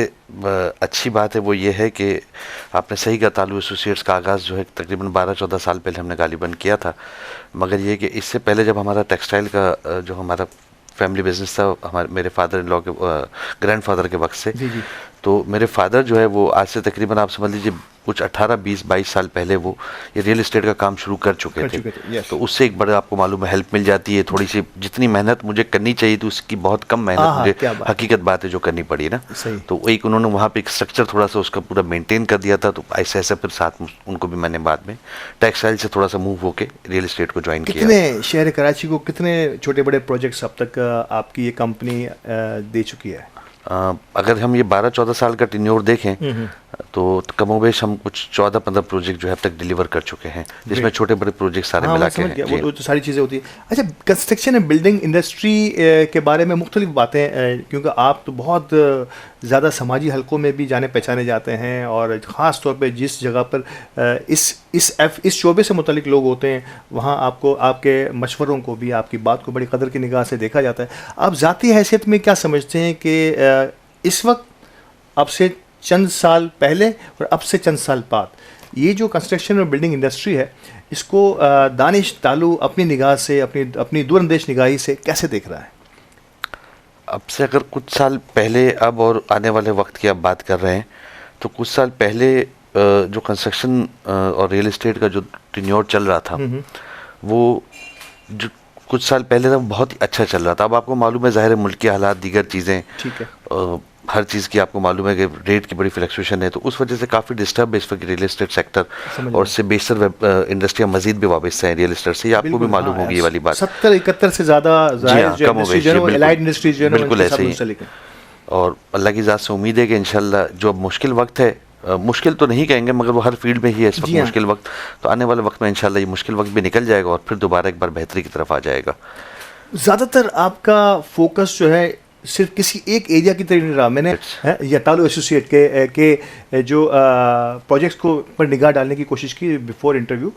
अच्छी बात है वो ये है कि आपने सही कहा, तालू एसोसिएट्स का आगाज़ जो है तकरीबन 12-14 साल पहले हमने गालिबन किया था। मगर ये कि इससे पहले जब हमारा टेक्सटाइल का जो हमारा फैमिली बिजनेस था, मेरे फादर इन लॉ के ग्रैंडफादर के वक्त से, तो मेरे फादर जो है वो आज से तकरीबन आप समझ लीजिए कुछ 18, 20, 22 साल पहले वो ये रियल एस्टेट का काम शुरू कर चुके थे। तो उससे एक बड़ा आपको मालूम है हेल्प मिल जाती है थोड़ी सी। जितनी मेहनत मुझे करनी चाहिए थी उसकी बहुत कम मेहनत मुझे हकीकत बात है जो करनी पड़ी ना। तो एक उन्होंने वहाँ पे एक स्ट्रक्चर थोड़ा सा उसका पूरा मेंटेन कर दिया था। तो ऐसे ऐसे फिर साथ उनको भी मैंने बाद में टेक्सटाइल से थोड़ा सा मूव होके रियल एस्टेट को ज्वाइन किया। कितने शहर कराची को कितने छोटे बड़े प्रोजेक्ट्स अब तक आपकी ये कंपनी दे चुकी है? अगर हम ये 12-14 साल का टेन्योर देखें तो कमोबेश हम कुछ 14-15 प्रोजेक्ट जो है अब तक डिलीवर कर चुके हैं, जिसमें छोटे बड़े प्रोजेक्ट सारे मिला के हैं। वो तो सारी चीज़ें होती है। अच्छा, कंस्ट्रक्शन एंड बिल्डिंग इंडस्ट्री के बारे में मुख्तलिफ बातें, क्योंकि आप तो बहुत ज़्यादा समाजी हलकों में भी जाने पहचाने जाते हैं, और ख़ास तौर पे जिस जगह पर इस शोबे से मुतल्लिक लोग होते हैं वहाँ आपको आपके मशवरों को भी, आपकी बात को बड़ी कदर की निगाह से देखा जाता है। आप ज़ाती हैसियत में क्या समझते हैं कि इस वक्त अब से चंद साल पहले और अब से चंद साल बाद ये जो कंस्ट्रक्शन और बिल्डिंग इंडस्ट्री है, इसको दानिश तालू अपनी निगाह से, अपनी दूरअंदेश निगाही से कैसे देख रहा है? अब से अगर कुछ साल पहले, अब और आने वाले वक्त की आप बात कर रहे हैं, तो कुछ साल पहले जो कंस्ट्रक्शन और रियल एस्टेट का जो टेन्योर चल रहा था वो जो कुछ साल पहले तक बहुत ही अच्छा चल रहा था। अब आपको मालूम है, ज़ाहिर है मुल्क के हालात, दीगर चीज़ें, ठीक है, हर चीज़ की आपको मालूम है कि रेट की बड़ी फ्लक्चुएशन है, तो उस वजह से काफ़ी डिस्टर्ब है इस वक्त रियल एस्टेट सेक्टर, और इससे बेशतर इंडस्ट्रियाँ मज़ीद भी वाबस्ता है रियल एस्टेट से। ये आपको भी मालूम होगी ये वाली बात। 70-71 से ज़्यादा कम हो गई, बिल्कुल ऐसे ही। और अल्लाह की ज़ात से उम्मीद है कि इंशाल्लाह जो अब मुश्किल वक्त है, मुश्किल तो नहीं कहेंगे मगर वो हर फील्ड में ही है इस वक्त मुश्किल वक्त, तो आने वाले वक्त में इंशाल्लाह ये मुश्किल वक्त भी निकल जाएगा और फिर दोबारा एक बार बेहतरी की तरफ आ जाएगा। ज़्यादातर आपका फोकस जो है सिर्फ किसी एक एरिया की तरफ नहीं रहा। मैंने या तालु एसोसिएट के जो प्रोजेक्ट्स को पर निगाह डालने की कोशिश की बिफोर इंटरव्यू,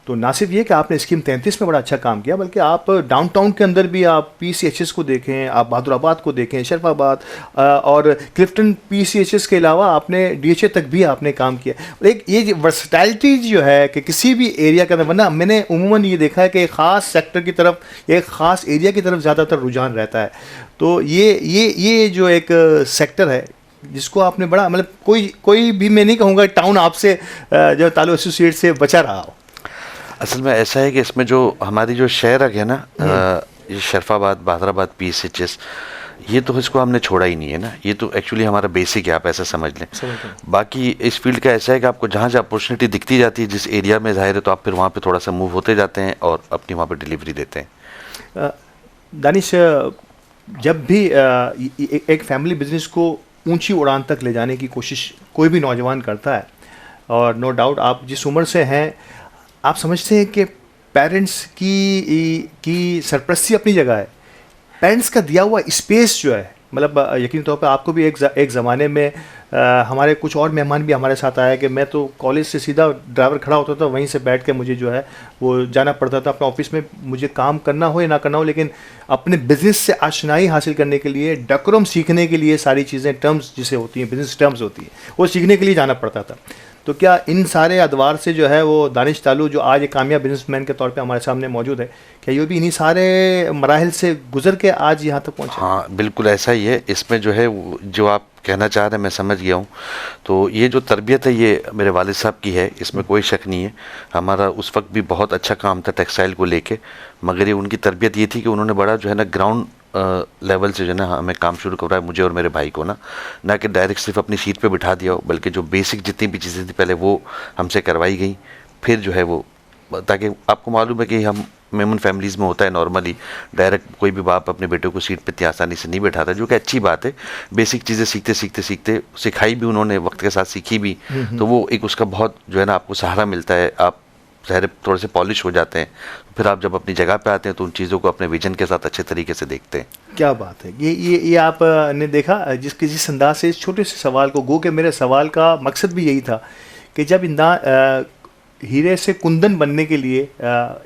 तो ना सिर्फ ये कि आपने स्कीम 33 में बड़ा अच्छा काम किया, बल्कि आप डाउनटाउन के अंदर भी आप PCHS को देखें, आप बहादुराबाद को देखें, शरफाबाद और क्लिफ्टन PCHS के अलावा आपने DHA तक भी आपने काम किया। एक ये वर्सटैलिटी जो है कि किसी भी एरिया के अंदर, वरना मैंने उमूमन ये देखा है कि एक ख़ास सेक्टर की तरफ, एक ख़ास एरिया की तरफ ज़्यादातर रुझान रहता है। तो ये जो एक सेक्टर है जिसको आपने बड़ा, मतलब कोई भी मैं नहीं कहूँगा टाउन आपसे जो तालु एसोसिएट से बचा रहा हो। असल में ऐसा है कि इसमें जो हमारी जो शहर है ना, ये शरफाबाद, बहादुराबाद, PCHS, ये तो इसको हमने छोड़ा ही नहीं है ना, ये तो एक्चुअली हमारा बेसिक है, आप ऐसा समझ लें। बाकी इस फील्ड का ऐसा है कि आपको जहाँ जहाँ अपॉर्चुनिटी दिखती जाती है जिस एरिया में, ज़ाहिर है तो आप फिर वहाँ पे थोड़ा सा मूव होते जाते हैं और अपनी वहाँ पे डिलीवरी देते हैं। दानिश, जब भी एक फैमिली बिजनेस को ऊंची उड़ान तक ले जाने की कोशिश कोई भी नौजवान करता है, और नो डाउट आप जिस उम्र से हैं, आप समझते हैं कि पेरेंट्स की सरपरस्ती अपनी जगह है, पेरेंट्स का दिया हुआ स्पेस जो है, मतलब यकीन तौर पे आपको भी एक ज़माने में हमारे कुछ और मेहमान भी हमारे साथ आया कि मैं तो कॉलेज से सीधा ड्राइवर खड़ा होता था, वहीं से बैठ के मुझे जो है वो जाना पड़ता था अपने ऑफिस में, मुझे काम करना हो या ना करना हो, लेकिन अपने बिज़नेस से आशनाई हासिल करने के लिए, डेकोरम सीखने के लिए, सारी चीज़ें टर्म्स जिसे होती हैं, बिज़नेस टर्म्स होती हैं, वो सीखने के लिए जाना पड़ता था। तो क्या इन सारे अदवार से जो है वो दानिश तालु जो आज एक कामयाब बिजनेसमैन के तौर पे हमारे सामने मौजूद है, क्या ये भी इन्हीं सारे मराहिल से गुजर के आज यहाँ तक पहुँचा? हाँ बिल्कुल ऐसा ही है। इसमें जो है जो आप कहना चाह रहे हैं मैं समझ गया हूँ। तो ये जो तरबियत है ये मेरे वालिद साहब की है, इसमें कोई शक नहीं है। हमारा उस वक्त भी बहुत अच्छा काम था टेक्सटाइल को लेके, मगर ये उनकी तरबियत ये थी कि उन्होंने बड़ा जो है ना ग्राउंड लेवल से जो है ना हमें काम शुरू करवाया, मुझे और मेरे भाई को ना कि डायरेक्ट सिर्फ अपनी सीट पे बिठा दिया हो, बल्कि जो बेसिक जितनी भी चीज़ें थी पहले वो हमसे करवाई गई, फिर जो है वो, ताकि आपको मालूम है कि हम मेमन फैमिलीज़ में होता है नॉर्मली डायरेक्ट कोई भी बाप अपने बेटे को सीट पे इतनी आसानी से नहीं बैठाता, जो कि अच्छी बात है। बेसिक चीज़ें सीखते सिखाई भी उन्होंने, वक्त के साथ सीखी भी, तो वो एक उसका बहुत जो है ना आपको सहारा मिलता है, आप ज़ाहिर थोड़े से पॉलिश हो जाते हैं, फिर आप जब अपनी जगह पे आते हैं तो उन चीज़ों को अपने विजन के साथ अच्छे तरीके से देखते हैं। क्या बात है, ये आपने देखा जिस अंदाज से इस छोटे से सवाल को, गो के मेरे सवाल का मकसद भी यही था कि जब हीरे से कुंदन बनने के लिए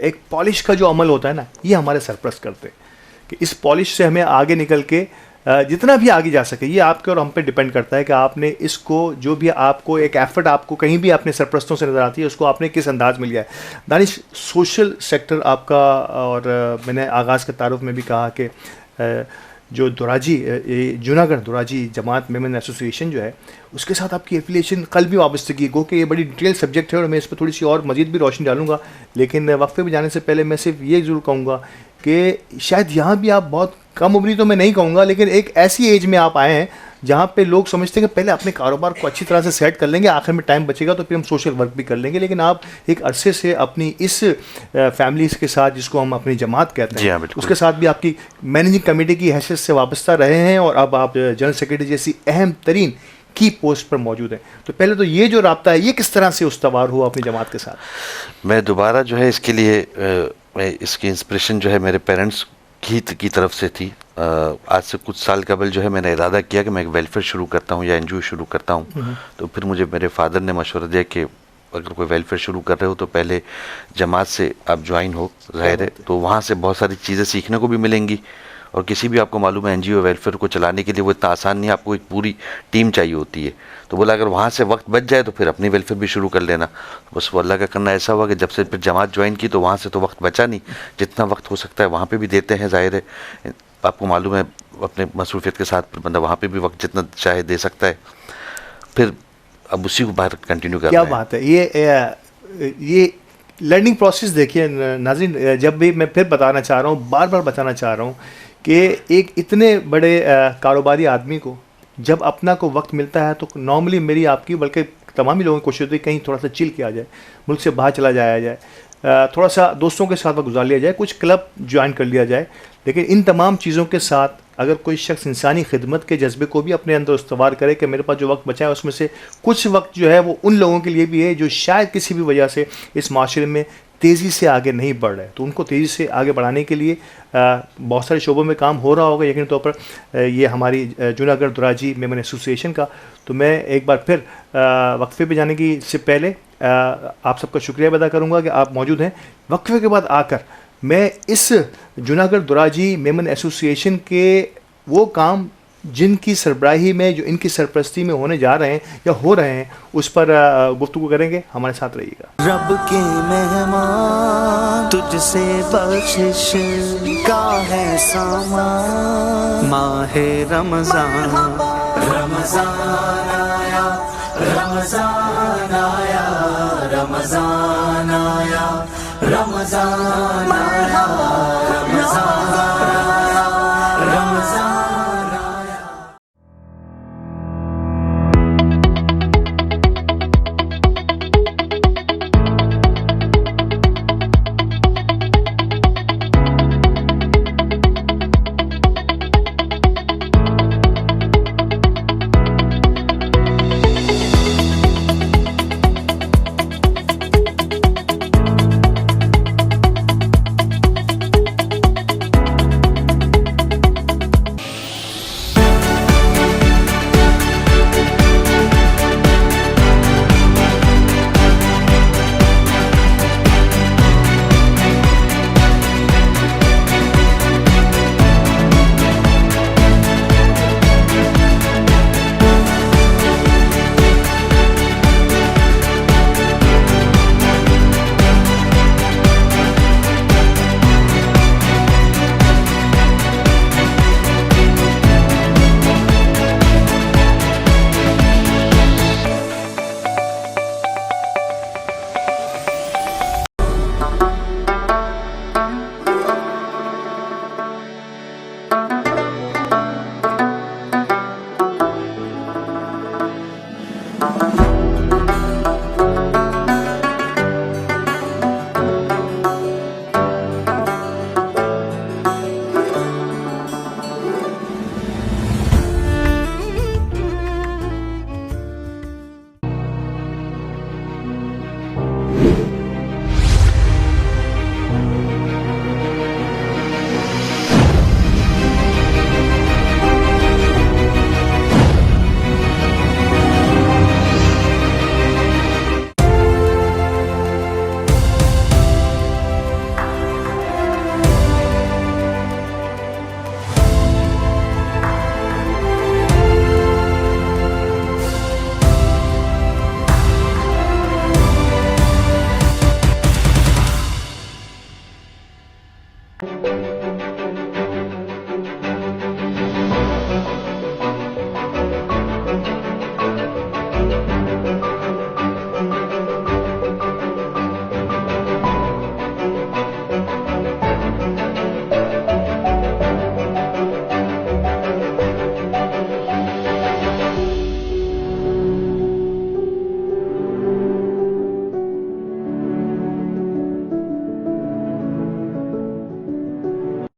एक पॉलिश का जो अमल होता है ना, ये हमारे सरपरस्त करते हैं कि इस पॉलिश से हमें आगे निकल के जितना भी आगे जा सके, ये आपके और हम पे डिपेंड करता है कि आपने इसको, जो भी आपको एक एफर्ट आपको कहीं भी अपने सरपरस्तों से नज़र आती है, उसको आपने किस अंदाज में लिया है। दानिश, सोशल सेक्टर आपका, और मैंने आगाज़ के तारुफ में भी कहा कि जो दुराजी जूनागढ़ दुराजी जमात मेमन एसोसिएशन जो है, उसके साथ आपकी एफिलिएशन कल भी वाबस्तगी, गो कि ये बड़ी डिटेल सब्जेक्ट है और मैं इस पर थोड़ी सी और मज़ीद भी रोशनी डालूंगा, लेकिन वक्फे पे जाने से पहले मैं सिर्फ ये ज़रूर कहूँगा कि शायद यहाँ भी आप बहुत कम उम्री तो मैं नहीं कहूँगा, लेकिन एक ऐसी एज में आप आए हैं जहाँ पे लोग समझते हैं कि पहले अपने कारोबार को अच्छी तरह से सेट कर लेंगे, आखिर में टाइम बचेगा तो फिर हम सोशल वर्क भी कर लेंगे, लेकिन आप एक अरसे से अपनी इस फैमिलीज़ के साथ, जिसको हम अपनी जमात कहते हैं, उसके साथ भी आपकी मैनेजिंग कमेटी की हैसियत से वाबस्ता रहे हैं, और अब आप जनरल सेक्रेटरी जैसी अहम तरीन की पोस्ट पर मौजूद हैं। तो पहले तो ये जो राब्ता है, ये किस तरह से उस्तवार हुआ अपनी जमात के साथ? मैं दोबारा जो है इसके लिए इसकी इंस्पिरेशन जो है मेरे पेरेंट्स की तरफ से थी। आज से कुछ साल कबल जो है मैंने इरादा किया कि मैं एक वेलफेयर शुरू करता हूँ या NGO शुरू करता हूँ। तो फिर मुझे मेरे फादर ने मशवरा दिया कि अगर कोई वेलफेयर शुरू कर रहे हो तो पहले जमात से आप ज्वाइन हो, ज़ाहिर है तो वहाँ से बहुत सारी चीज़ें सीखने को भी मिलेंगी, और किसी भी आपको मालूम है NGO वेलफेयर को चलाने के लिए वो इतना आसान नहीं है, आपको एक पूरी टीम चाहिए होती है। तो बोला अगर वहाँ से वक्त बच जाए तो फिर अपनी वेलफेयर भी शुरू कर लेना। बस वो अल्लाह का करना ऐसा हुआ कि जब से फिर जमात ज्वाइन की तो वहाँ से तो वक्त बचा नहीं, जितना वक्त हो सकता है वहाँ पे भी देते हैं, ज़ाहिर है आपको मालूम है अपने मसरूफियत के साथ बंदा वहाँ पे भी वक्त जितना चाहे दे सकता है, फिर अब उसी को बाहर कंटिन्यू कर क्या बात है। ये लर्निंग प्रोसेस देखिए नाज़रीन, जब भी मैं फिर बताना चाह रहा हूँ, बार बार बताना चाह रहा हूँ कि एक इतने बड़े कारोबारी आदमी को जब अपना को वक्त मिलता है तो नॉर्मली मेरी आपकी बल्कि तमाम ही लोगों की कोशिश होती है कहीं थोड़ा सा चिल किया जाए, मुल्क से बाहर चला जाया जाए, थोड़ा सा दोस्तों के साथ वक्त गुजार लिया जाए, कुछ क्लब ज्वाइन कर लिया जाए। लेकिन इन तमाम चीज़ों के साथ अगर कोई शख्स इंसानी खिदमत के जज्बे को भी अपने अंदर इस्तवार करे कि मेरे पास जो वक्त बचा है उसमें से कुछ वक्त जो है वो उन लोगों के लिए भी है जो शायद किसी भी वजह से इस माशरे में तेज़ी से आगे नहीं बढ़ रहे, तो उनको तेज़ी से आगे बढ़ाने के लिए बहुत सारे शोबों में काम हो रहा होगा यकीन तौर पर। ये हमारी जूनागढ़ दुराजी मेमन एसोसिएशन का, तो मैं एक बार फिर वक्फे पे जाने की से पहले आप सबका शुक्रिया अदा करूँगा कि आप मौजूद हैं। वक्फे के बाद आकर मैं इस जूनागढ़ दुराजी मेमन एसोसिएशन के वो काम जिनकी सरबराही में, जो इनकी सरपरस्ती में होने जा रहे हैं या हो रहे हैं, उस पर गुफ्तगू करेंगे। हमारे साथ रहिएगा। रब के मेहमान तुझसे बख्शिश का है सामान, माहे रमजान रमजान आया, रमजान आया, रमजान आया, रमजान आया, रमजान आया, रमजान।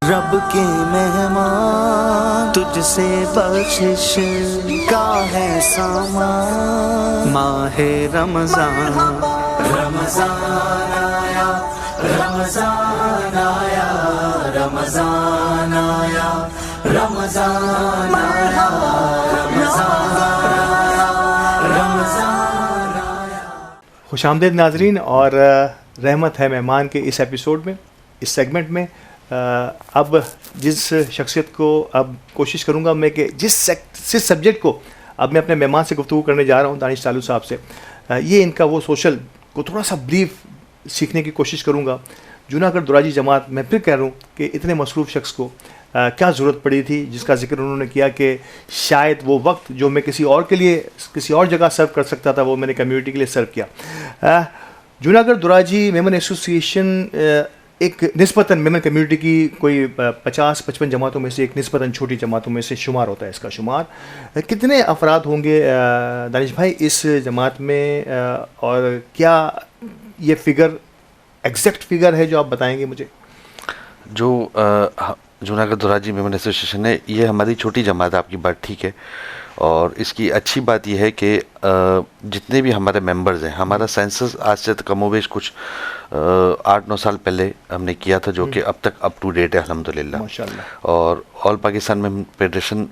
रब के मेहमान तुझसे बख्शिश का है सामान, माहे रमजान रमजान आया, रमजान आया, रमजान आया, रमजान आया, रमजान आया, रमजान आया। खुशामदीद नाजरीन, और रहमत है मेहमान के इस एपिसोड में, इस सेगमेंट में अब जिस शख्सियत को अब कोशिश करूंगा मैं कि जिस सब्जेक्ट को अब मैं अपने मेहमान से गुफ्तगू करने जा रहा हूं, दानिश तालू साहब से, ये इनका वो सोशल को थोड़ा सा ब्रीफ सीखने की कोशिश करूंगा। जूनागढ़ दुराजी जमात, मैं फिर कह रहा हूँ कि इतने मसरूफ़ शख्स को क्या ज़रूरत पड़ी थी, जिसका जिक्र उन्होंने किया कि शायद वो वक्त जो मैं किसी और के लिए किसी और जगह सर्व कर सकता था वो मैंने कम्युनिटी के लिए सर्व किया। जूनागढ़ दुराजी मेमन एसोसिएशन एक निस्बतन मेमन कम्युनिटी की कोई 50-55 जमातों में से एक निस्बतन छोटी जमातों में से शुमार होता है इसका शुमार। कितने अफराद होंगे दानिश भाई इस जमात में, और क्या ये फिगर एग्जैक्ट फिगर है जो आप बताएंगे मुझे? जो जूनागढ़ दुराजी मेमन एसोसिएशन है, ये हमारी छोटी जमात है, आपकी बात ठीक है। और इसकी अच्छी बात यह है कि जितने भी हमारे मेंबर्स हैं, हमारा सेंसस आज से कमोबेश कुछ 8-9 साल पहले हमने किया था, जो कि अब तक अप टू डेट है अल्हम्दुलिल्लाह माशाल्लाह। और ऑल पाकिस्तान में फेडरेशन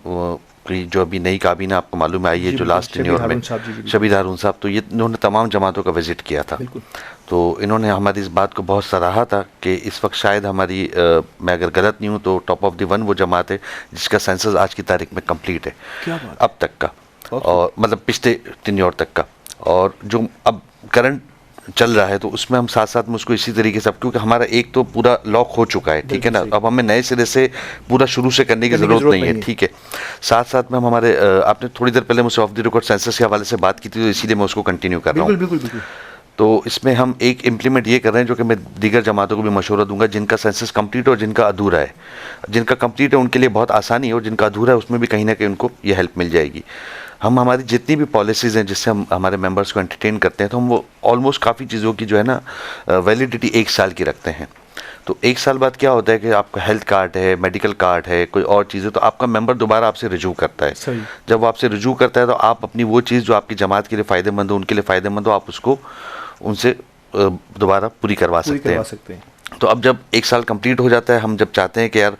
की जो अभी नई काबीना आपको मालूम है आई है, जो लास्ट टेन्योर में शबीर हारून साहब, तो ये इन्होंने तमाम जमातों का विज़िट किया था। तो इन्होंने हमारी इस बात को बहुत सराहा था कि इस वक्त शायद हमारी मैं अगर गलत नहीं हूँ तो टॉप ऑफ द वन वो जमात है जिसका सेंसस आज की तारीख में कंप्लीट है, अब तक का, और मतलब पिछले टेन्योर तक का। और जो अब करंट चल रहा है तो उसमें हम साथ साथ में उसको इसी तरीके से, क्योंकि हमारा एक तो पूरा लॉक हो चुका है, ठीक है ना, अब हमें नए सिरे से पूरा शुरू से करने की ज़रूरत नहीं है, ठीक है। साथ साथ में हम हमारे आपने थोड़ी देर पहले मुझसे ऑफ द रिकॉर्ड सेंसस के हवाले से बात की थी, तो इसीलिए मैं उसको कंटिन्यू कर रहा हूँ। तो इसमें हम एक इम्प्लीमेंट ये कर रहे हैं, जो कि मैं दीगर जमातों को भी मशवरा दूंगा, जिनका सेंसस कंप्लीट है और जिनका अधूरा है। जिनका कंप्लीट है उनके लिए बहुत आसानी है, और जिनका अधूरा है उसमें भी कहीं ना कहीं उनको ये हेल्प मिल जाएगी। हम हमारी जितनी भी पॉलिसीज़ हैं जिससे हम हमारे मेंबर्स को एंटरटेन करते हैं, तो हम वो ऑलमोस्ट काफ़ी चीज़ों की जो है ना वैलिडिटी 1 साल की रखते हैं। तो 1 साल बाद क्या होता है कि आपका हेल्थ कार्ड है, मेडिकल कार्ड है, कोई और चीज़ है, तो आपका मेंबर दोबारा आपसे रिजू करता है। जब वो आपसे रिजू करता है तो आप अपनी वो चीज़ जो आपकी जमात के लिए फ़ायदेमंद हो, उनके लिए फ़ायदेमंद हो, आप उसको उनसे दोबारा पूरी करवा सकते हैं। तो अब जब 1 साल कंप्लीट हो जाता है, हम जब चाहते हैं कि यार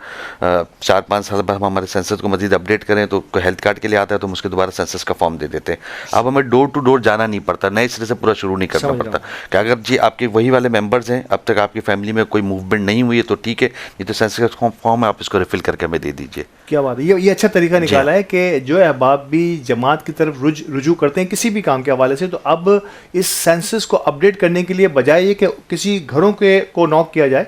4-5 साल बाद हम हमारे सेंसस को मज़ीद अपडेट करें, तो कोई हेल्थ कार्ड के लिए आता है तो हम उसके दोबारा सेंसस का फॉर्म दे देते हैं। अब हमें डोर टू डोर जाना नहीं पड़ता, नए सिरे से पूरा शुरू नहीं करना पड़ता कि अगर जी आपके वही वाले मेंबर्स हैं, अब तक आपकी फैमिली में कोई मूवमेंट नहीं हुई है तो ठीक है, नहीं तो सेंसस का फॉर्म है, आप इसको रिफिल करके हमें दे दीजिए। क्या बात है, ये अच्छा तरीका निकाला है कि जो अहबाब भी जमात की तरफ रुजू करते हैं किसी भी काम के हवाले से, तो अब इस सेंसस को अपडेट करने के लिए बजाय ये कि किसी घरों को नॉक किया जाए,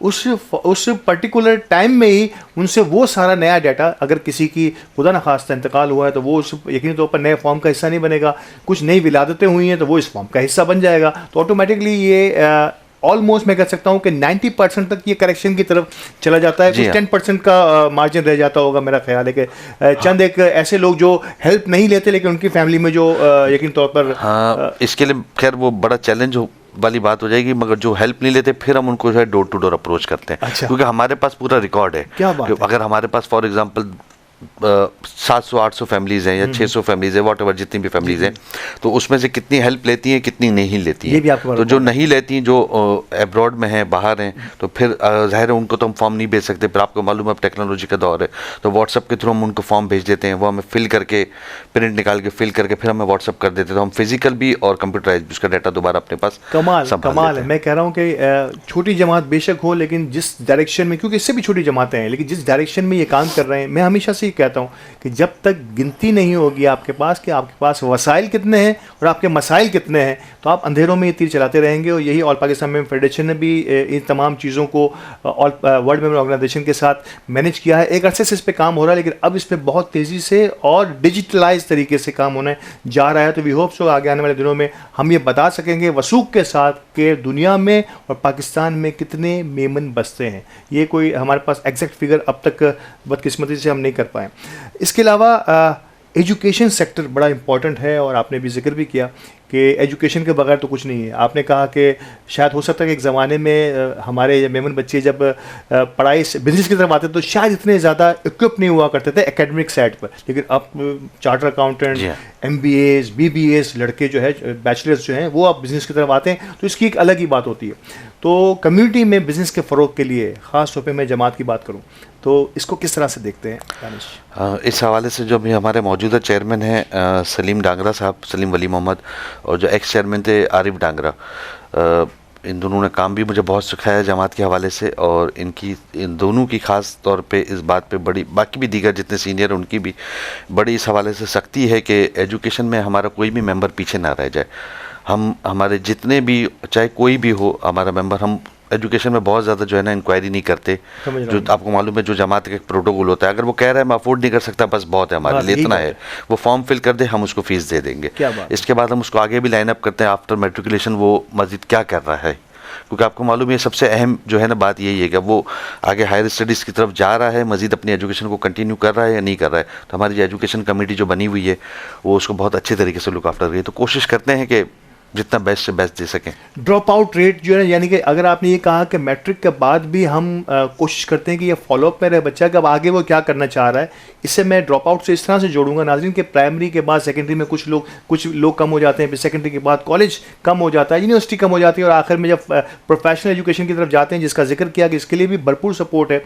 उस पर्टिकुलर टाइम में ही उनसे वो सारा नया डाटा, अगर किसी की खुदा न खास्ता इंतकाल हुआ है तो वो उस यकीनी तौर पर नए फॉर्म का हिस्सा नहीं बनेगा, कुछ नई विलादतें हुई हैं तो वो इस फॉर्म का हिस्सा बन जाएगा, तो ऑटोमेटिकली ये ऑलमोस्ट मैं कह सकता हूँ कि 90% तक ये करेक्शन की तरफ चला जाता है। कुछ 10% का मार्जिन रह जाता होगा, मेरा ख्याल है कि चंद एक ऐसे लोग जो हेल्प नहीं लेते लेकिन उनकी फैमिली में जो यकीन तौर पर इसके लिए खैर वो बड़ा चैलेंज वाली बात हो जाएगी, मगर जो हेल्प नहीं लेते फिर हम उनको जो है डोर टू डोर अप्रोच करते हैं। अच्छा। क्योंकि हमारे पास पूरा रिकॉर्ड है। क्या बात है? अगर हमारे पास फॉर एग्जांपल 700-800 फैमिलीज हैं या 600 फैमिलीज है, वॉटएवर जितनी भी फैमिलीज हैं, तो उसमें से कितनी हेल्प लेती हैं, कितनी नहीं लेती हैं। तो जो नहीं लेती हैं, जो अब्रॉड में हैं, बाहर हैं, तो फिर जाहिर है उनको तो हम फॉर्म नहीं भेज सकते। फिर आपको मालूम है अब टेक्नोलॉजी का दौर है, तो व्हाट्सअप के थ्रू हम उनको फॉर्म भेज देते हैं, वो हमें फिल करके प्रिंट निकाल के फिल करके फिर हमें व्हाट्सअप कर देते हैं, तो हम फिजिकल भी और कंप्यूटराइज भी उसका डाटा दोबारा अपने पास कमाल है। मैं कह रहा हूँ कि छोटी जमात बेशक हो, लेकिन जिस डायरेक्शन में, क्योंकि इससे भी छोटी जमातें हैं, लेकिन जिस डायरेक्शन में ये काम कर रहे हैं, मैं हमेशा से कहता हूँ कि जब तक गिनती नहीं होगी आपके पास कि आपके पास वसाइल कितने हैं और आपके मसाइल कितने हैं, तो आप अंधेरों में ये तीर चलाते रहेंगे। और यही ऑल पाकिस्तान मेमन फेडरेशन ने भी इन तमाम चीज़ों को वर्ल्ड मेमन ऑर्गेनाइजेशन के साथ मैनेज किया है। एक अरसे से इस पर काम हो रहा है, लेकिन अब इस पर बहुत तेज़ी से और डिजिटलाइज तरीके से काम होने जा रहा है। तो वी होप सो आगे आने वाले दिनों में हम ये बता सकेंगे वसूख के साथ कि दुनिया में और पाकिस्तान में कितने मेमन बसते हैं। ये कोई हमारे पास एग्जैक्ट फिगर अब तक बदकिस्मती से हम नहीं कर पाए। इसके अलावा एजुकेशन सेक्टर बड़ा इम्पॉर्टेंट है, और आपने भी जिक्र भी किया कि एजुकेशन के बगैर तो कुछ नहीं है। आपने कहा कि शायद हो सकता है कि एक ज़माने में हमारे मेमन बच्चे जब पढ़ाई से बिजनेस की तरफ आते तो शायद इतने ज़्यादा इक्विप नहीं हुआ करते थे एकेडमिक साइड पर, लेकिन अब चार्टर अकाउंटेंट, MBAs, BBAs लड़के जो है, बैचलर्स जो हैं, वो अब बिज़नेस की तरफ आते हैं, तो इसकी एक अलग ही बात होती है। तो कम्युनिटी में बिज़नेस के फ़रोग के लिए ख़ास तौर पे मैं जमात की बात करूं तो इसको किस तरह से देखते हैं दानिश? इस हवाले से जो अभी हमारे मौजूदा चेयरमैन हैं सलीम डांगरा साहब, सलीम वली मोहम्मद, और जो एक्स चेयरमैन थे आरिफ डांगरा, इन दोनों ने काम भी मुझे बहुत सिखाया जमात के हवाले से, और इन दोनों की ख़ास तौर पे इस बात पे बड़ी, बाकी भी दीगर जितने सीनियर हैं उनकी भी बड़ी इस हवाले से सख्ती है कि एजुकेशन में हमारा कोई भी मेंबर पीछे ना रह जाए। हम हमारे जितने भी, चाहे कोई भी हो हमारा मेंबर, हम एजुकेशन में बहुत ज़्यादा जो है ना इंक्वायरी नहीं करते, जो आपको मालूम है जो जमात का एक प्रोटोकॉल होता है, अगर वो कह रहा है मैं अफोर्ड नहीं कर सकता बस बहुत है हमारे लिए इतना है, वो फॉर्म फिल कर दे हम उसको फीस दे देंगे, इसके बाद हम उसको आगे भी लाइन अप करते हैं आफ्टर मैट्रिकुलेशन वो मस्जिद क्या कर रहा है, क्योंकि आपको मालूम है सबसे अहम जो है ना बात यही है कि वो आगे हायर स्टडीज़ की तरफ जा रहा है, मज़ीद अपनी एजुकेशन को कंटिन्यू कर रहा है या नहीं कर रहा है। तो हमारी जो एजुकेशन कमेटी जो बनी हुई है वो उसको बहुत अच्छे तरीके से लुक आफ्टर रही है, तो कोशिश करते हैं कि जितना बेस्ट से बेस्ट दे सकें। ड्रॉप आउट रेट जो है, यानी कि अगर आपने ये कहा कि मैट्रिक के बाद भी हम कोशिश करते हैं कि ये फॉलोअप में रहे बच्चा कि अब आगे वो क्या करना चाह रहा है, इससे मैं ड्रॉप आउट से इस तरह से जोड़ूंगा नाज़रीन कि प्राइमरी के बाद सेकेंडरी में कुछ लोग कम हो जाते हैं, फिर सेकेंडरी के बाद कॉलेज कम हो जाता है, यूनिवर्सिटी कम हो जाती है, और आखिर में जब प्रोफेशनल एजुकेशन की तरफ जाते हैं जिसका जिक्र किया कि इसके लिए भी भरपूर सपोर्ट है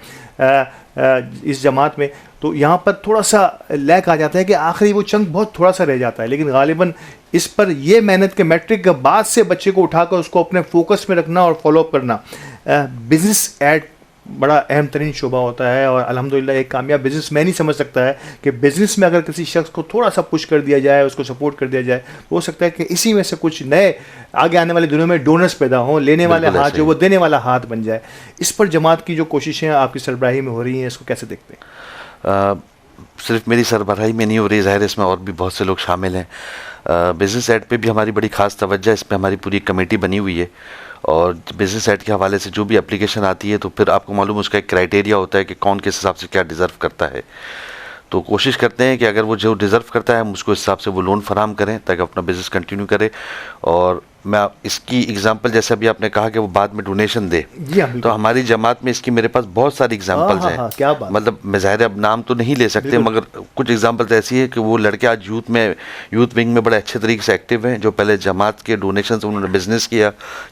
इस जमात में, तो यहाँ पर थोड़ा सा लैक आ जाता है कि आखिरी वो चंक बहुत थोड़ा सा रह जाता है। लेकिन गालिबन इस पर ये मेहनत के मैट्रिक के बाद से बच्चे को उठाकर उसको अपने फोकस में रखना और फॉलोअप करना, बिजनेस एड बड़ा अहम तरीन शोबा होता है, और अल्हम्दुलिल्लाह एक कामयाब बिजनेसमैन ही समझ सकता है कि बिज़नेस में अगर किसी शख्स को थोड़ा सा पुश कर दिया जाए, उसको सपोर्ट कर दिया जाए, तो हो सकता है कि इसी में से कुछ नए आगे आने वाले दिनों में डोनर्स पैदा हों, लेने वाले हाथ जो वो देने वाला हाथ बन जाए। इस पर जमात की जो कोशिशें आपकी सरबराही में हो रही हैं, इसको कैसे देखते हैं? सिर्फ मेरी सरबराही में नहीं हो रही, ज़ाहिर है इसमें और भी बहुत से लोग शामिल हैं। बिज़नेस एड पे भी हमारी बड़ी ख़ास तवज्जो है, इस पर हमारी पूरी कमेटी बनी हुई है, और बिज़नेस एड के हवाले से जो भी एप्लीकेशन आती है तो फिर आपको मालूम उसका एक क्राइटेरिया होता है कि कौन किस हिसाब से क्या डिज़र्व करता है, तो कोशिश करते हैं कि अगर वो जो डिज़र्व करता है हम उसको इस हिसाब से वो लोन फराहम करें ताकि अपना बिज़नेस कंटिन्यू करे। और मैं इसकी एग्जांपल जैसे अभी आपने कहा कि वो बाद में डोनेशन दे, तो हमारी जमात में इसकी मेरे पास बहुत सारी एग्जांपल्स हैं। क्या बात, मतलब मैं ज़ाहिर अब नाम तो नहीं ले सकते, मगर कुछ एग्जांपल्स ऐसी है कि वो लड़के आज यूथ विंग में बड़े अच्छे तरीके से एक्टिव हैं, जो पहले जमात के डोनेशन से उन्होंने बिज़नेस किया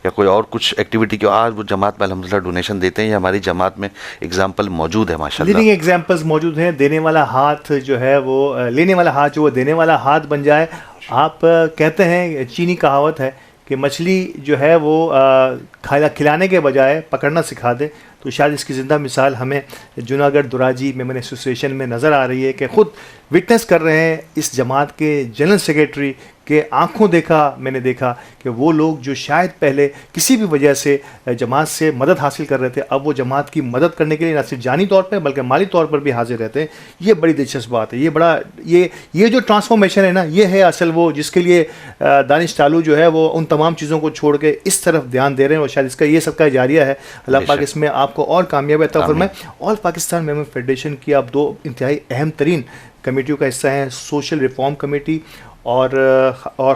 या कोई और कुछ एक्टिविटी की, आज वो जमात में अल्हम्दुलिल्लाह डोनेशन देते हैं। ये हमारी जमात में एग्जाम्पल मौजूद है माशाल्लाह, लीडिंग एग्जाम्पल्स मौजूद हैं। देने वाला हाथ जो है वो लेने वाला हाथ जो वो देने वाला हाथ बन जाए। आप कहते हैं, चीनी कहावत है कि मछली जो है वो खिलाने के बजाय पकड़ना सिखा दे, तो शायद इसकी ज़िंदा मिसाल हमें जूनागढ़ दुराजी मेमन एसोसिएशन में नज़र आ रही है कि ख़ुद विटनेस कर रहे हैं इस जमात के जनरल सेक्रेटरी के आंखों देखा मैंने देखा कि वो लोग जो शायद पहले किसी भी वजह से जमात से मदद हासिल कर रहे थे, अब वो जमात की मदद करने के लिए न सिर्फ जानी तौर पर बल्कि माली तौर पर भी हाजिर रहते हैं। ये बड़ी दिलचस्प बात है। ये जो ट्रांसफॉर्मेशन है ना, ये है असल वो जिसके लिए दानिश तालू जो है वो उन तमाम चीज़ों को छोड़ के इस तरफ ध्यान दे रहे हैं, और शायद इसका ये सबका जारिया है। अल्लाह पाक इसमें आपको और कामयाबी अता फरमाए। ऑल पाकिस्तान मेमन फेडरेशन की आप दो इंतहाई अहम तरीन कमेटियों का हिस्सा हैं, सोशल रिफॉर्म कमेटी और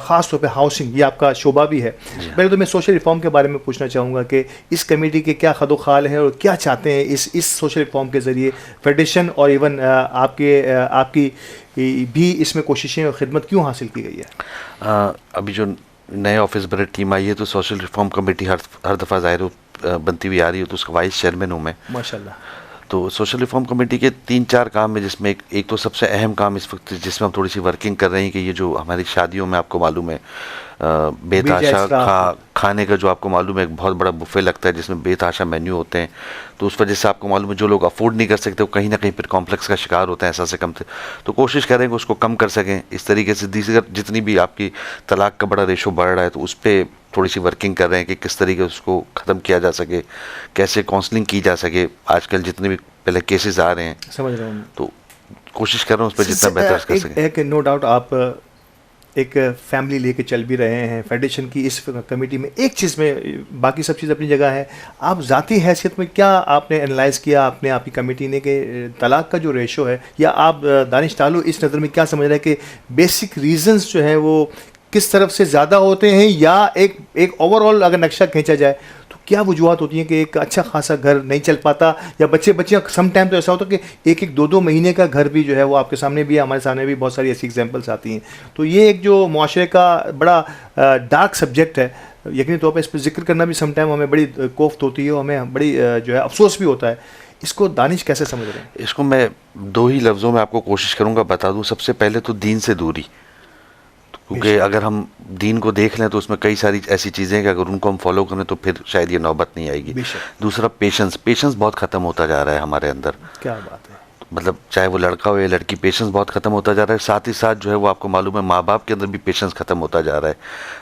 ख़ास तौर पे हाउसिंग, ये आपका शोबा भी है। पहले तो मैं सोशल रिफॉर्म के बारे में पूछना चाहूँगा कि इस कमेटी के क्या खदोखाल हैं और क्या चाहते हैं इस सोशल रिफॉर्म के ज़रिए फेडरेशन, और इवन आपकी भी इसमें कोशिशें और ख़िदमत क्यों हासिल की गई है? अभी जो नए ऑफिस बड़े टीम आई है तो सोशल रिफॉर्म कमेटी हर दफ़ा ज़ाहिर बनती हुई आ रही है, तो उसका वाइस चेयरमैन हूँ मैं माशाल्लाह। तो सोशल रिफॉर्म कमेटी के 3-4 काम है, जिसमें एक तो सबसे अहम काम इस वक्त जिसमें हम थोड़ी सी वर्किंग कर रहे हैं कि ये जो हमारी शादियों में आपको मालूम है बेतहाशा खाने का जो आपको मालूम है एक बहुत बड़ा बुफे लगता है जिसमें बेतहाशा मेन्यू होते हैं, तो उस वजह से आपको मालूम है जो लोग अफोर्ड नहीं कर सकते वो कहीं ना कहीं फिर कॉम्प्लेक्स का शिकार होते हैं ऐसा से कम से, तो कोशिश करें कि उसको कम कर सकें। इस तरीके से जितनी भी आपकी तलाक का बड़ा रेशो बढ़ रहा है तो उस पर थोड़ी सी वर्किंग कर रहे हैं कि किस तरीके उसको ख़त्म किया जा सके, कैसे काउंसलिंग की जा सके। आजकल जितने भी पहले केसेस आ रहे हैं, समझ रहा हूँ, तो कोशिश कर रहा हूँ उस पर जितना बेहतर कर सकें। एक नो डाउट आप एक फैमिली लेके चल भी रहे हैं फेडरेशन की इस कमेटी में, एक चीज़ में बाकी सब चीज़ अपनी जगह है, आप ज़ाती हैसियत में क्या आपने एनालाइज़ किया आपने आपकी कमेटी ने कि तलाक का जो रेशो है, या आप दानिश तालू इस नज़र में क्या समझ रहे हैं कि बेसिक रीजंस जो है वो किस तरफ से ज़्यादा होते हैं, या एक ओवरऑल अगर नक्शा खींचा जाए तो क्या वजूहत होती हैं कि एक अच्छा खासा घर नहीं चल पाता, या बच्चियाँ सम टाइम तो ऐसा होता है कि 1-2 महीने का घर भी जो है वो आपके सामने भी, हमारे सामने भी बहुत सारी ऐसी एग्जांपल्स आती हैं। तो ये एक जो मुआशरे का बड़ा डार्क सब्जेक्ट है, यकीनी तौर पर इस पर जिक्र करना भी सम टाइम हमें बड़ी कोफ्त होती है, हमें बड़ी जो है अफसोस भी होता है। इसको दानिश कैसे समझ रहे हैं? इसको मैं 2 ही लफ्ज़ों में आपको कोशिश करूँगा बता दूँ। सबसे पहले तो दीन से दूरी, क्योंकि अगर हम दीन को देख लें तो उसमें कई सारी ऐसी चीज़ें हैं कि अगर उनको हम फॉलो करें तो फिर शायद ये नौबत नहीं आएगी। दूसरा पेशेंस बहुत ख़त्म होता जा रहा है हमारे अंदर। क्या बात है, मतलब चाहे वो लड़का हो या लड़की, पेशेंस बहुत ख़त्म होता जा रहा है। साथ ही साथ जो है वो आपको मालूम है माँ बाप के अंदर भी पेशेंस ख़त्म होता जा रहा है।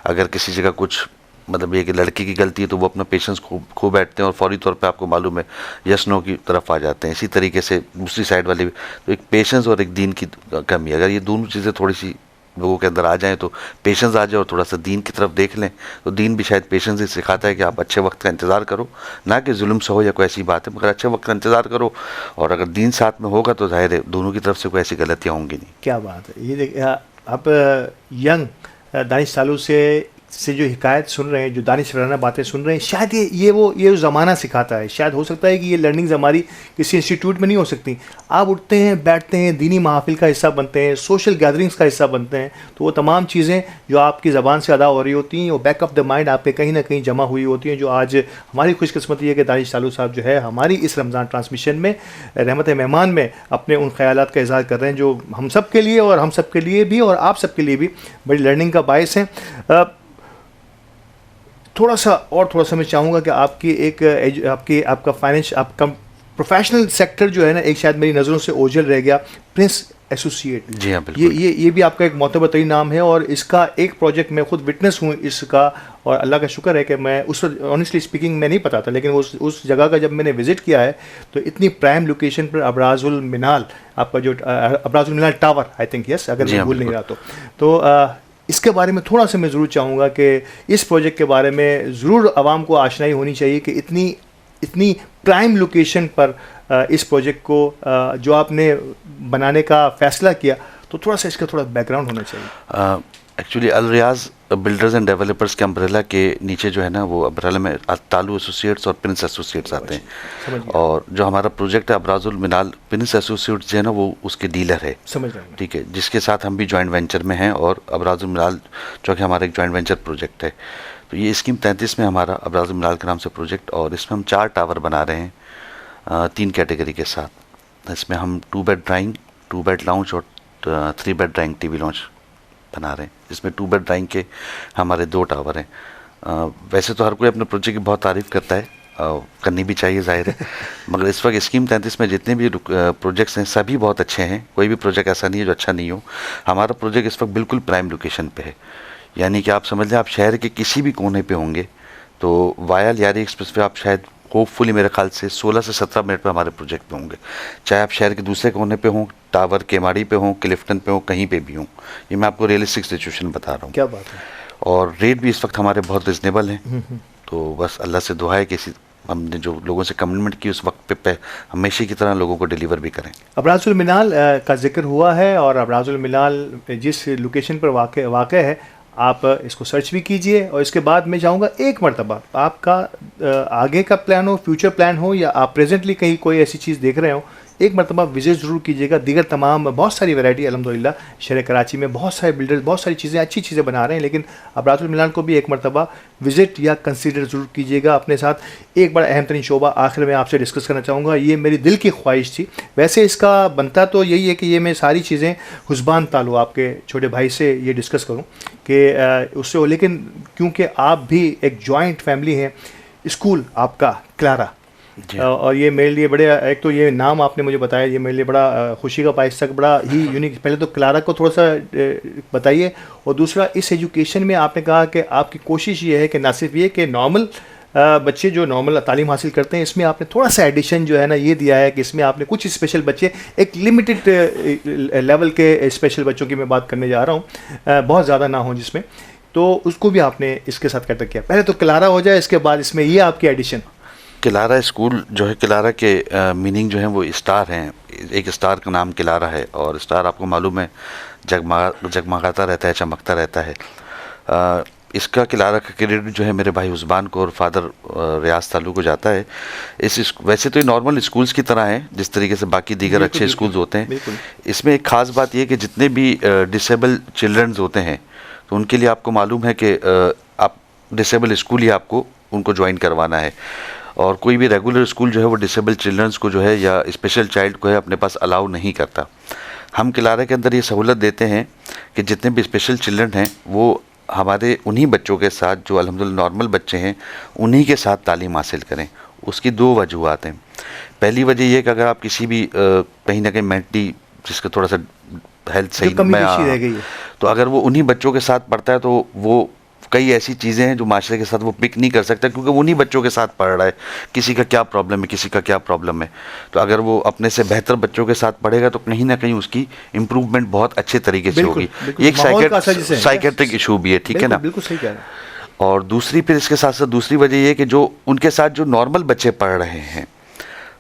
अगर किसी जगह कुछ मतलब ये कि लड़के की गलती है तो वो अपना पेशेंस खो बैठते हैं और फौरी तौर पे आपको मालूम है यस नो की तरफ आ जाते हैं। इसी तरीके से दूसरी साइड वाले भी, तो एक पेशेंस और एक दीन की कमी, अगर ये दोनों चीज़ें थोड़ी सी लोगों के अंदर आ जाएं तो पेशेंस आ जाए और थोड़ा सा दीन की तरफ देख लें, तो दीन भी शायद पेशेंस ही सिखाता है कि आप अच्छे वक्त का इंतज़ार करो, ना कि जुल्म से हो या कोई ऐसी बात है, मगर अच्छे वक्त का इंतज़ार करो, और अगर दीन साथ में होगा तो जाहिर है दोनों की तरफ से कोई ऐसी गलतियाँ होंगी नहीं। क्या बात है। ये देखिए आप यंग दानिश सालू से जो हिकायत सुन रहे हैं, जो दानिश वराना बातें सुन रहे हैं, शायद ये ज़माना सिखाता है। शायद हो सकता है कि ये लर्निंग हमारी किसी इंस्टीट्यूट में नहीं हो सकती। आप उठते हैं, बैठते हैं, दीनी महफिल का हिस्सा बनते हैं, सोशल गैदरिंग्स का हिस्सा बनते हैं, तो वो तमाम चीज़ें जो आपकी ज़बान से अदा हो रही होती हैं, वो बैक ऑफ द माइंड आप पे कहीं ना कहीं जमा हुई होती हैं, जो आज हमारी खुशकिस्मती है कि दानिश सालू साहब जो है हमारी इस रमज़ान ट्रांसमिशन में रहमत मेहमान में अपने उन ख़यालात का इज़हार कर रहे हैं, जो हम सब के लिए और हम सब के लिए भी और आप सब के लिए भी बड़ी लर्निंग का बायस है। थोड़ा सा मैं चाहूँगा कि आपका फाइनेंस, आपका प्रोफेशनल सेक्टर जो है ना, एक शायद मेरी नज़रों से ओझल रह गया, प्रिंस एसोसिएट। जी हाँ, बिल्कुल। ये भी आपका एक मोतबर तरीन नाम है, और इसका एक प्रोजेक्ट मैं खुद विटनेस हूँ इसका, और अल्लाह का शुक्र है कि मैं उस ऑनेस्टली स्पीकिंग मैं नहीं पता था, लेकिन उस जगह का जब मैंने विज़िट किया है तो इतनी प्राइम लोकेशन पर अबराजुल मिनाल, आपका जो अबराजुल मिनाल टावर, आई थिंक यस, अगर मैं भूल नहीं रहा तो इसके बारे में थोड़ा सा मैं ज़रूर चाहूँगा कि इस प्रोजेक्ट के बारे में ज़रूर आवाम को आशनाई होनी चाहिए कि इतनी प्राइम लोकेशन पर इस प्रोजेक्ट को जो आपने बनाने का फ़ैसला किया, तो थोड़ा सा इसका थोड़ा बैकग्राउंड होना चाहिए। Actually Al Riyaz builders and developers के अम्ब्रेला के नीचे जो है ना, वो अम्ब्रेला में तालू एसोसिएट्स और प्रिंस एसोसिएट्स आते हैं, और जो हमारा प्रोजेक्ट है अबराजुल मिनाल, प्रिंस एसोसिएट्स जो है ना वो उसके डीलर है, समझ रहे हैं, ठीक है, जिसके साथ हम भी जॉइंट वेंचर में हैं, और अबराजुल मिनाल जो कि हमारा एक जॉइंट वेंचर प्रोजेक्ट है। तो ये स्कीम 33 में हमारा अबराजुल मिनाल के नाम से प्रोजेक्ट, और इसमें हम 4 टावर बना रहे हैं 3 कैटेगरी के साथ। इसमें हम 2 बेड ड्राइंग, 2 बेड लाउंज और 3 बेड ड्राइंग टीवी लॉन्च बना रहे हैं, जिसमें 2 बेड ड्राइंग के हमारे 2 टावर हैं। वैसे तो हर कोई अपने प्रोजेक्ट की बहुत तारीफ़ करता है, करनी भी चाहिए जाहिर है, मगर इस वक्त स्कीम 33 में जितने भी प्रोजेक्ट्स हैं सभी बहुत अच्छे हैं, कोई भी प्रोजेक्ट ऐसा नहीं है जो अच्छा नहीं हो। हमारा प्रोजेक्ट इस वक्त बिल्कुल प्राइम लोकेशन पे है, यानी कि आप समझ लें आप शहर के किसी भी कोने पे होंगे तो वाया लियारी एक्सप्रेस पे आप शायद होपफुली मेरे ख्याल से 16 से 17 मिनट पे हमारे प्रोजेक्ट पे होंगे, चाहे आप शहर के दूसरे कोने पे हों, टावर केमाड़ी पे हों, क्लिफ्टन पे हों, कहीं पे भी हों। ये मैं आपको रियलिस्टिक सिचुएशन बता रहा हूँ। क्या बात है। और रेट भी इस वक्त हमारे बहुत रिजनेबल हैं, तो बस अल्लाह से दुआ है कि हमने जो लोगों से कमिटमेंट की उस वक्त पे हमेशा की तरह लोगों को डिलीवर भी करें। अबराजुल मिनाल का जिक्र हुआ है, और अबराजुल मिनाल जिस लोकेशन पर वाक़ है, आप इसको सर्च भी कीजिए, और इसके बाद मैं चाहूँगा एक मरतबा आपका आगे का प्लान हो, फ्यूचर प्लान हो, या आप प्रेजेंटली कहीं कोई ऐसी चीज़ देख रहे हो, एक मरतबा विज़िट ज़रूर कीजिएगा। दीगर तमाम बहुत सारी वैरायटी अल्हम्दुलिल्लाह शहर कराची में बहुत सारे बिल्डर्स बहुत सारी चीज़ें अच्छी चीज़ें बना रहे हैं, लेकिन अबराजुल मिनाल को भी एक मरतबा विज़िट या कंसीडर ज़रूर कीजिएगा अपने साथ। एक बड़ा अहम तरीन शोबा आखिर में आपसे डिस्कस करना चाहूँगा, ये मेरी दिल की ख्वाहिश थी, वैसे इसका बनता तो यही है कि ये मैं सारी चीज़ें हुस्बान तालु आपके छोटे भाई से ये डिस्कस करूँ कि उससे हो, लेकिन क्योंकि आप भी एक जॉइंट फैमिली हैं, स्कूल आपका क्लारा, और ये मेरे लिए बड़े, एक तो ये नाम आपने मुझे बताया, ये मेरे लिए बड़ा खुशी का बायस तक बड़ा ही यूनिक। पहले तो क्लारा को थोड़ा सा बताइए, और दूसरा इस एजुकेशन में आपने कहा कि आपकी कोशिश ये है कि ना सिर्फ ये कि नॉर्मल बच्चे जो नॉर्मल तालीम हासिल करते हैं, इसमें आपने थोड़ा सा एडिशन जो है ना ये दिया है कि इसमें आपने कुछ स्पेशल बच्चे, एक लिमिटेड लेवल के स्पेशल बच्चों की मैं बात करने जा रहा हूँ, बहुत ज़्यादा ना हो जिसमें, तो उसको भी आपने इसके साथ कैटर किया। पहले तो क्लारा हो जाए, इसके बाद इसमें ये आपकी एडिशन। किलारा स्कूल जो है, किलारा के मीनिंग जो है वो स्टार हैं, एक स्टार का नाम किलारा है, और स्टार आपको मालूम है जगमगाता रहता है, चमकता रहता है। इसका किलारा का क्रेडिट जो है मेरे भाई उस्मान को और फादर रियाज तालू को जाता है। वैसे तो ये नॉर्मल स्कूल्स की तरह है जिस तरीके से बाकी दीगर अच्छे स्कूल्स होते हैं, इसमें एक ख़ास बात ये कि जितने भी डिसेबल चिल्ड्रंस होते हैं तो उनके लिए आपको मालूम है कि आप डिसेबल स्कूल ही आपको उनको ज्वाइन करवाना है, और कोई भी रेगुलर स्कूल जो है वो डिसेबल चिल्ड्रंस को जो है या स्पेशल चाइल्ड को है अपने पास अलाउ नहीं करता। हम किलारे के अंदर ये सहूलत देते हैं कि जितने भी स्पेशल चिल्ड्रन हैं वो हमारे उन्हीं बच्चों के साथ जो अल्हम्दुलिल्लाह नॉर्मल बच्चे हैं उन्हीं के साथ तालीम हासिल करें। उसकी 2 वजूहात हैं। पहली वजह ये कि अगर आप किसी भी कहीं ना कहीं मेंटली जिसका थोड़ा सा हेल्थ सही में तो अगर वो उन्हीं बच्चों के साथ पढ़ता है तो वो कई ऐसी चीज़ें हैं जो माशरे के साथ वो पिक नहीं कर सकता, क्योंकि वो उन्हीं बच्चों के साथ पढ़ रहा है, किसी का क्या प्रॉब्लम है, किसी का क्या प्रॉब्लम है। तो अगर वो अपने से बेहतर बच्चों के साथ पढ़ेगा तो कहीं ना कहीं उसकी इम्प्रूवमेंट बहुत अच्छे तरीके से होगी। ये एक साइकेट्रिक इशू भी है, ठीक है ना। बिल्कुल सही कह रहे हैं। और दूसरी, फिर इसके साथ साथ दूसरी वजह ये है कि जो उनके साथ जो नॉर्मल बच्चे पढ़ रहे हैं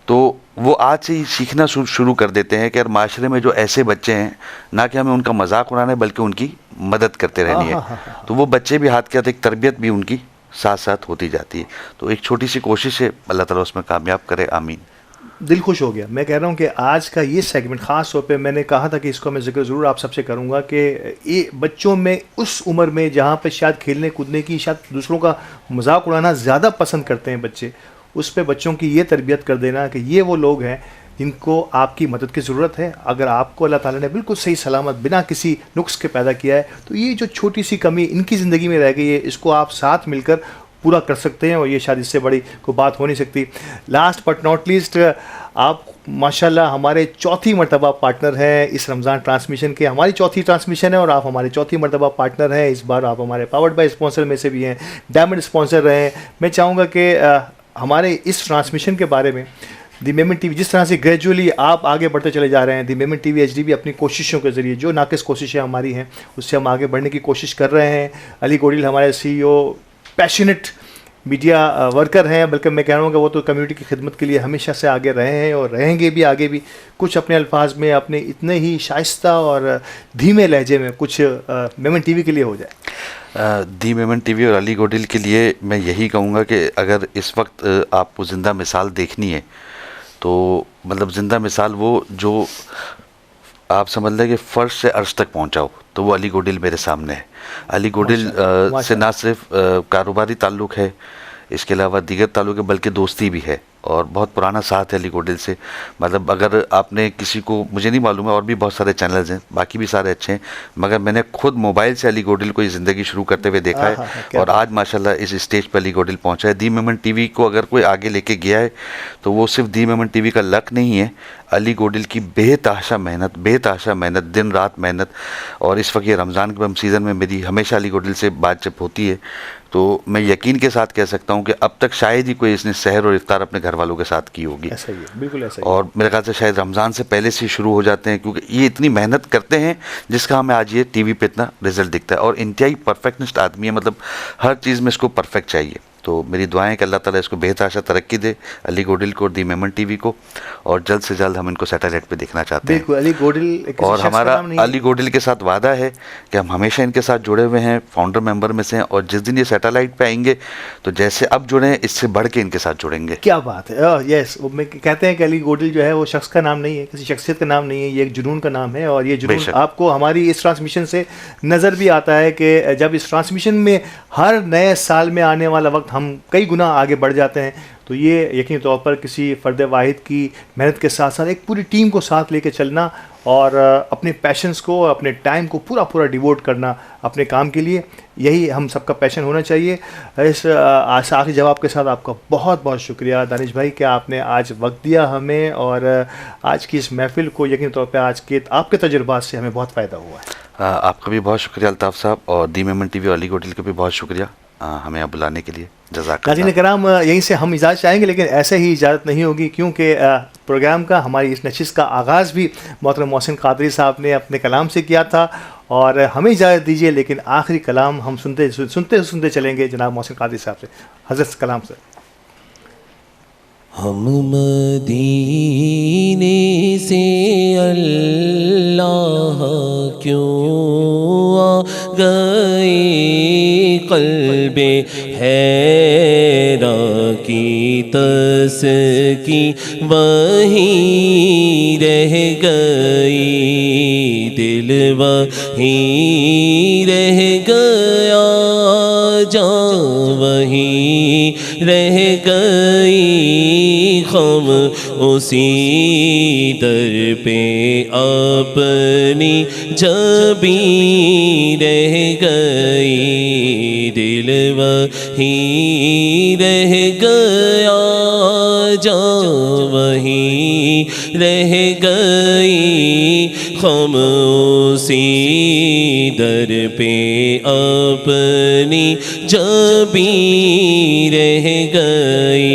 तो वो आज से ही सीखना शुरू कर देते हैं कि यार माशरे में जो ऐसे बच्चे हैं, ना कि हमें उनका मजाक उड़ाना है बल्कि उनकी मदद करते रहनी है। तो वो बच्चे भी हाथ के हाथ एक तरबियत भी उनकी साथ साथ होती जाती है। तो एक छोटी सी कोशिश है, अल्लाह ताला उसमें कामयाब करे, आमीन। दिल खुश हो गया। मैं कह रहा हूँ कि आज का ये सेगमेंट ख़ास तौर पे मैंने कहा था कि इसको मैं जिक्र ज़रूर आप सबसे करूँगा कि ये बच्चों में उस उम्र में जहाँ पे शायद खेलने कूदने की, शायद दूसरों का मजाक उड़ाना ज़्यादा पसंद करते हैं बच्चे, उस पे बच्चों की ये तरबियत कर देना कि ये वो लोग हैं जिनको आपकी मदद की ज़रूरत है। अगर आपको अल्लाह ताला ने बिल्कुल सही सलामत बिना किसी नुक्स के पैदा किया है तो ये जो छोटी सी कमी इनकी ज़िंदगी में रह गई है, इसको आप साथ मिलकर पूरा कर सकते हैं और ये शायद इससे बड़ी कोई बात हो नहीं सकती। लास्ट बट नॉट लीस्ट, आप माशाल्लाह हमारे चौथी मरतबा पार्टनर हैं इस रमज़ान ट्रांसमिशन के। हमारी चौथी ट्रांसमिशन है और आप हमारे चौथी मरतबा पार्टनर हैं। इस बार आप हमारे पावर्ड बाय स्पॉन्सर में से भी हैं, डायमंड स्पॉन्सर रहे हैं। मैं चाहूँगा कि हमारे इस ट्रांसमिशन के बारे में दी मेमन टीवी जिस तरह से ग्रेजुअली आप आगे बढ़ते चले जा रहे हैं, दी मेमन टीवी एचडी भी अपनी कोशिशों के ज़रिए, जो नाक़िस कोशिशें हमारी हैं उससे हम आगे बढ़ने की कोशिश कर रहे हैं। अली गोडिल हमारे CEO पैशनेट मीडिया वर्कर हैं, बल्कि मैं कह रहा हूँ कि वो तो कम्युनिटी की खिदमत के लिए हमेशा से आगे रहे हैं और रहेंगे भी आगे भी। कुछ अपने अल्फाज में अपने इतने ही शाइस्ता और धीमे लहजे में कुछ मेमन टीवी के लिए हो जाए। दी मेमन टीवी और अली गोडिल के लिए मैं यही कहूँगा कि अगर इस वक्त आपको ज़िंदा मिसाल देखनी है तो मतलब ज़िंदा मिसाल वो जो आप समझ लें कि फ़र्श से अर्श तक पहुँचाओ, तो वो अली गोडिल मेरे सामने है। अली गोडिल से ना सिर्फ कारोबारी ताल्लुक़ है, इसके अलावा दीगर ताल्लुक़ है, बल्कि दोस्ती भी है और बहुत पुराना साथ है अली गोडिल से। मतलब अगर आपने किसी को, मुझे नहीं मालूम है और भी बहुत सारे चैनल्स हैं, बाकी भी सारे अच्छे हैं, मगर मैंने खुद मोबाइल से अली गोडिल को ये ज़िंदगी शुरू करते हुए देखा है और आज माशाल्लाह इस स्टेज पर अली गोडिल पहुंचा है। दी मेमन टीवी को अगर कोई आगे लेके गया है तो वो सिर्फ दी मेमन टीवी का लक नहीं है, अली गोडिल की बेतहाशा मेहनत, दिन रात मेहनत। और इस वक्त ये रमज़ान के सीज़न में मेरी हमेशा अली गोडिल से बात जब होती है तो मैं यकीन के साथ कह सकता हूँ कि अब तक शायद ही कोई इसने सहर और इफ्तार अपने घर वालों के साथ की होगी। ऐसा ही है, बिल्कुल ऐसा ही। और मेरे ख्याल से शायद रमज़ान से पहले से शुरू हो जाते हैं, क्योंकि ये इतनी मेहनत करते हैं जिसका हमें आज ये टीवी पे इतना रिजल्ट दिखता है। और इंतहाई परफेक्शनिस्ट आदमी है, मतलब हर चीज़ में इसको परफेक्ट चाहिए। तो मेरी दुआएं कि अल्लाह ताला इसको बेहताशा तरक्की दे, अली गोडिल को और दी मेमन टीवी को, और जल्द से जल्द हम इनको सैटेलाइट पे देखना चाहते हैं। अली गोडिल और हमारा अली गोडिल के साथ वादा है कि हम हमेशा इनके साथ जुड़े हुए हैं, फाउंडर मेंबर में से हैं, और जिस दिन ये सैटेलाइट पे आएंगे तो जैसे अब जुड़े हैं इससे बढ़ के इनके साथ जुड़ेंगे। क्या बात है। यस, वो कहते हैं कि अली गोडिल जो है वो शख्स का नाम नहीं है, किसी शख्सियत का नाम नहीं है, ये एक जुनून का नाम है। और ये जुनून आपको हमारी इस ट्रांसमिशन से नज़र भी आता है कि जब इस ट्रांसमिशन में हर नए साल में आने वाला वक्त हम कई गुना आगे बढ़ जाते हैं, तो ये यकीनी तौर पर किसी फ़र्द वाहिद की मेहनत के साथ साथ एक पूरी टीम को साथ लेके चलना और अपने पैशंस को, अपने टाइम को पूरा डिवोट करना अपने काम के लिए, यही हम सबका पैशन होना चाहिए। इस आखिरी जवाब के साथ आपका बहुत बहुत शुक्रिया दानिश भाई कि आपने आज वक्त दिया हमें, और आज की इस महफिल को यकीनी तौर पर आज के आपके तजुर्बात से हमें बहुत फ़ायदा हुआ है। आपका भी बहुत शुक्रिया अल्ताफ़ साहब, और दी मेमन टीवी और अली गोडिल का भी बहुत शुक्रिया हमें यहाँ बुलाने के लिए। नाज़रीन कराम, यहीं से हम इजाज़त चाहेंगे, लेकिन ऐसे ही इजाज़त नहीं होगी, क्योंकि प्रोग्राम का, हमारी इस नशिस्त का आगाज़ भी मोहतरम मोहसिन कादरी साहब ने अपने कलाम से किया था, और हमें इजाज़त दीजिए, लेकिन आखिरी कलाम हम सुनते चलेंगे जनाब मोहसिन कादरी साहब से, हज़रत कलाम से। हम मदीने से अल्लाह क्यों आ गए, क़ल्बे हैरा की तस्की वहीं रह गई, दिल वहीं रह गया, जान वहीं रह गई, हम उसी दर पे अपनी जबी रह गई, दिल वहीं रह गया, जान वहीं रह गई, हम उसी दर पे अपनी जबी रह गई।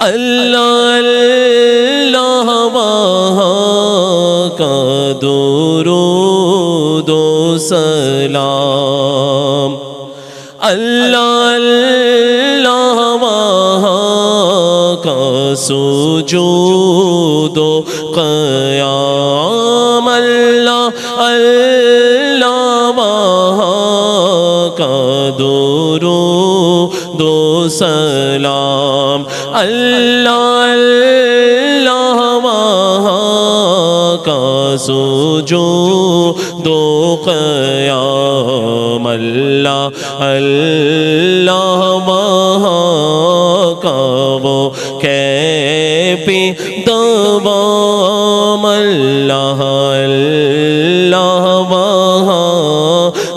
अल्लाह अल्लाह वहाँ का दुरूद व सलाम, अल्लाह अल्लाह वहाँ का सुजूद व क़याम, अल्लाह अल्लाह वहाँ का दुरूद व सलाम, अल्लाह अल्लाह वहाँ का सुजूद व क़याम, अल्लाह अल्लाह वहाँ का वो कैफ़ी दवाम, अल्लाह अल्लाह वहाँ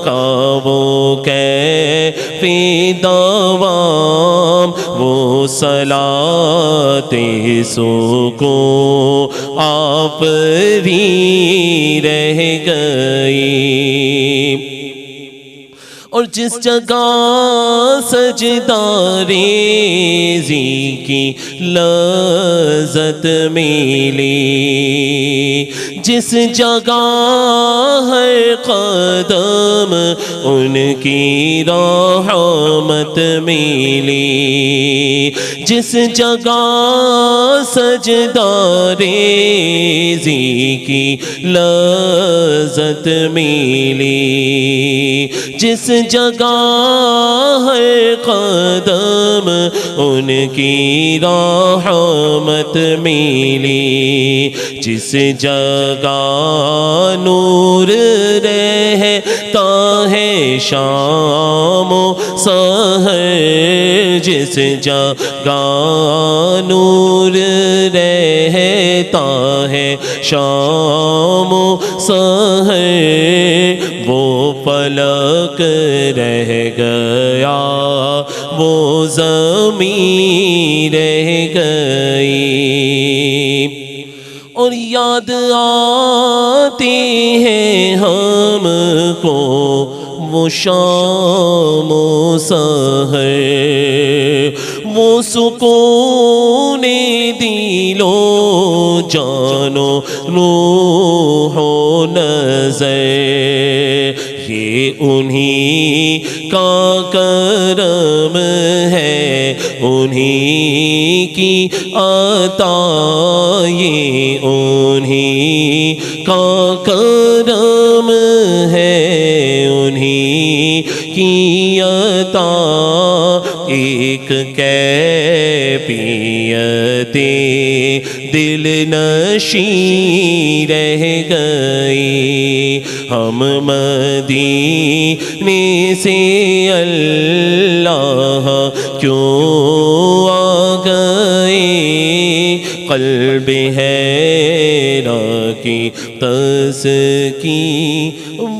का वो कैफ़ी दवाम, वो सलाते सुको आप री रह गई। और जिस जगह सजदा रेज़ी की लज़्ज़त मिली, जिस जगह हर कदम उनकी रहमत मिली, जिस जगह सजदा रेज़ी की लज़्ज़त मिली, जिस जगह हर कदम उनकी रहमत मिली, जिस जगह नूर रहता है शाम सहर, जिस जगह नूर रहता है शाम सहर, वो फलक रह गया, वो ज़मीन रह गई। और याद आते हैं हमको वो शाम सहर, वो सुकून दिलो जानो रूहो नज़र, ये उन्हीं का करम है, उन्हीं की अता, ये उन्हीं का करम है, उन्हीं की अता। एक कैफियते दिल नशी रह गई, हम मदीने से अल्लाह क्यों आ गए, क़ल्ब हैरा की तज़की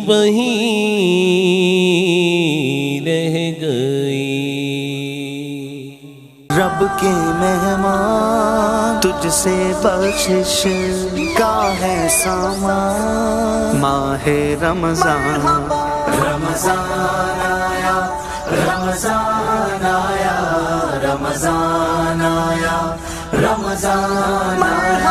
वहीं रह गई। रब के मेहमान तुझसे बख्शिश का है सामान, माहे रमजान रमजान आया, रमजान आया, रमजान आया, रमजान आया।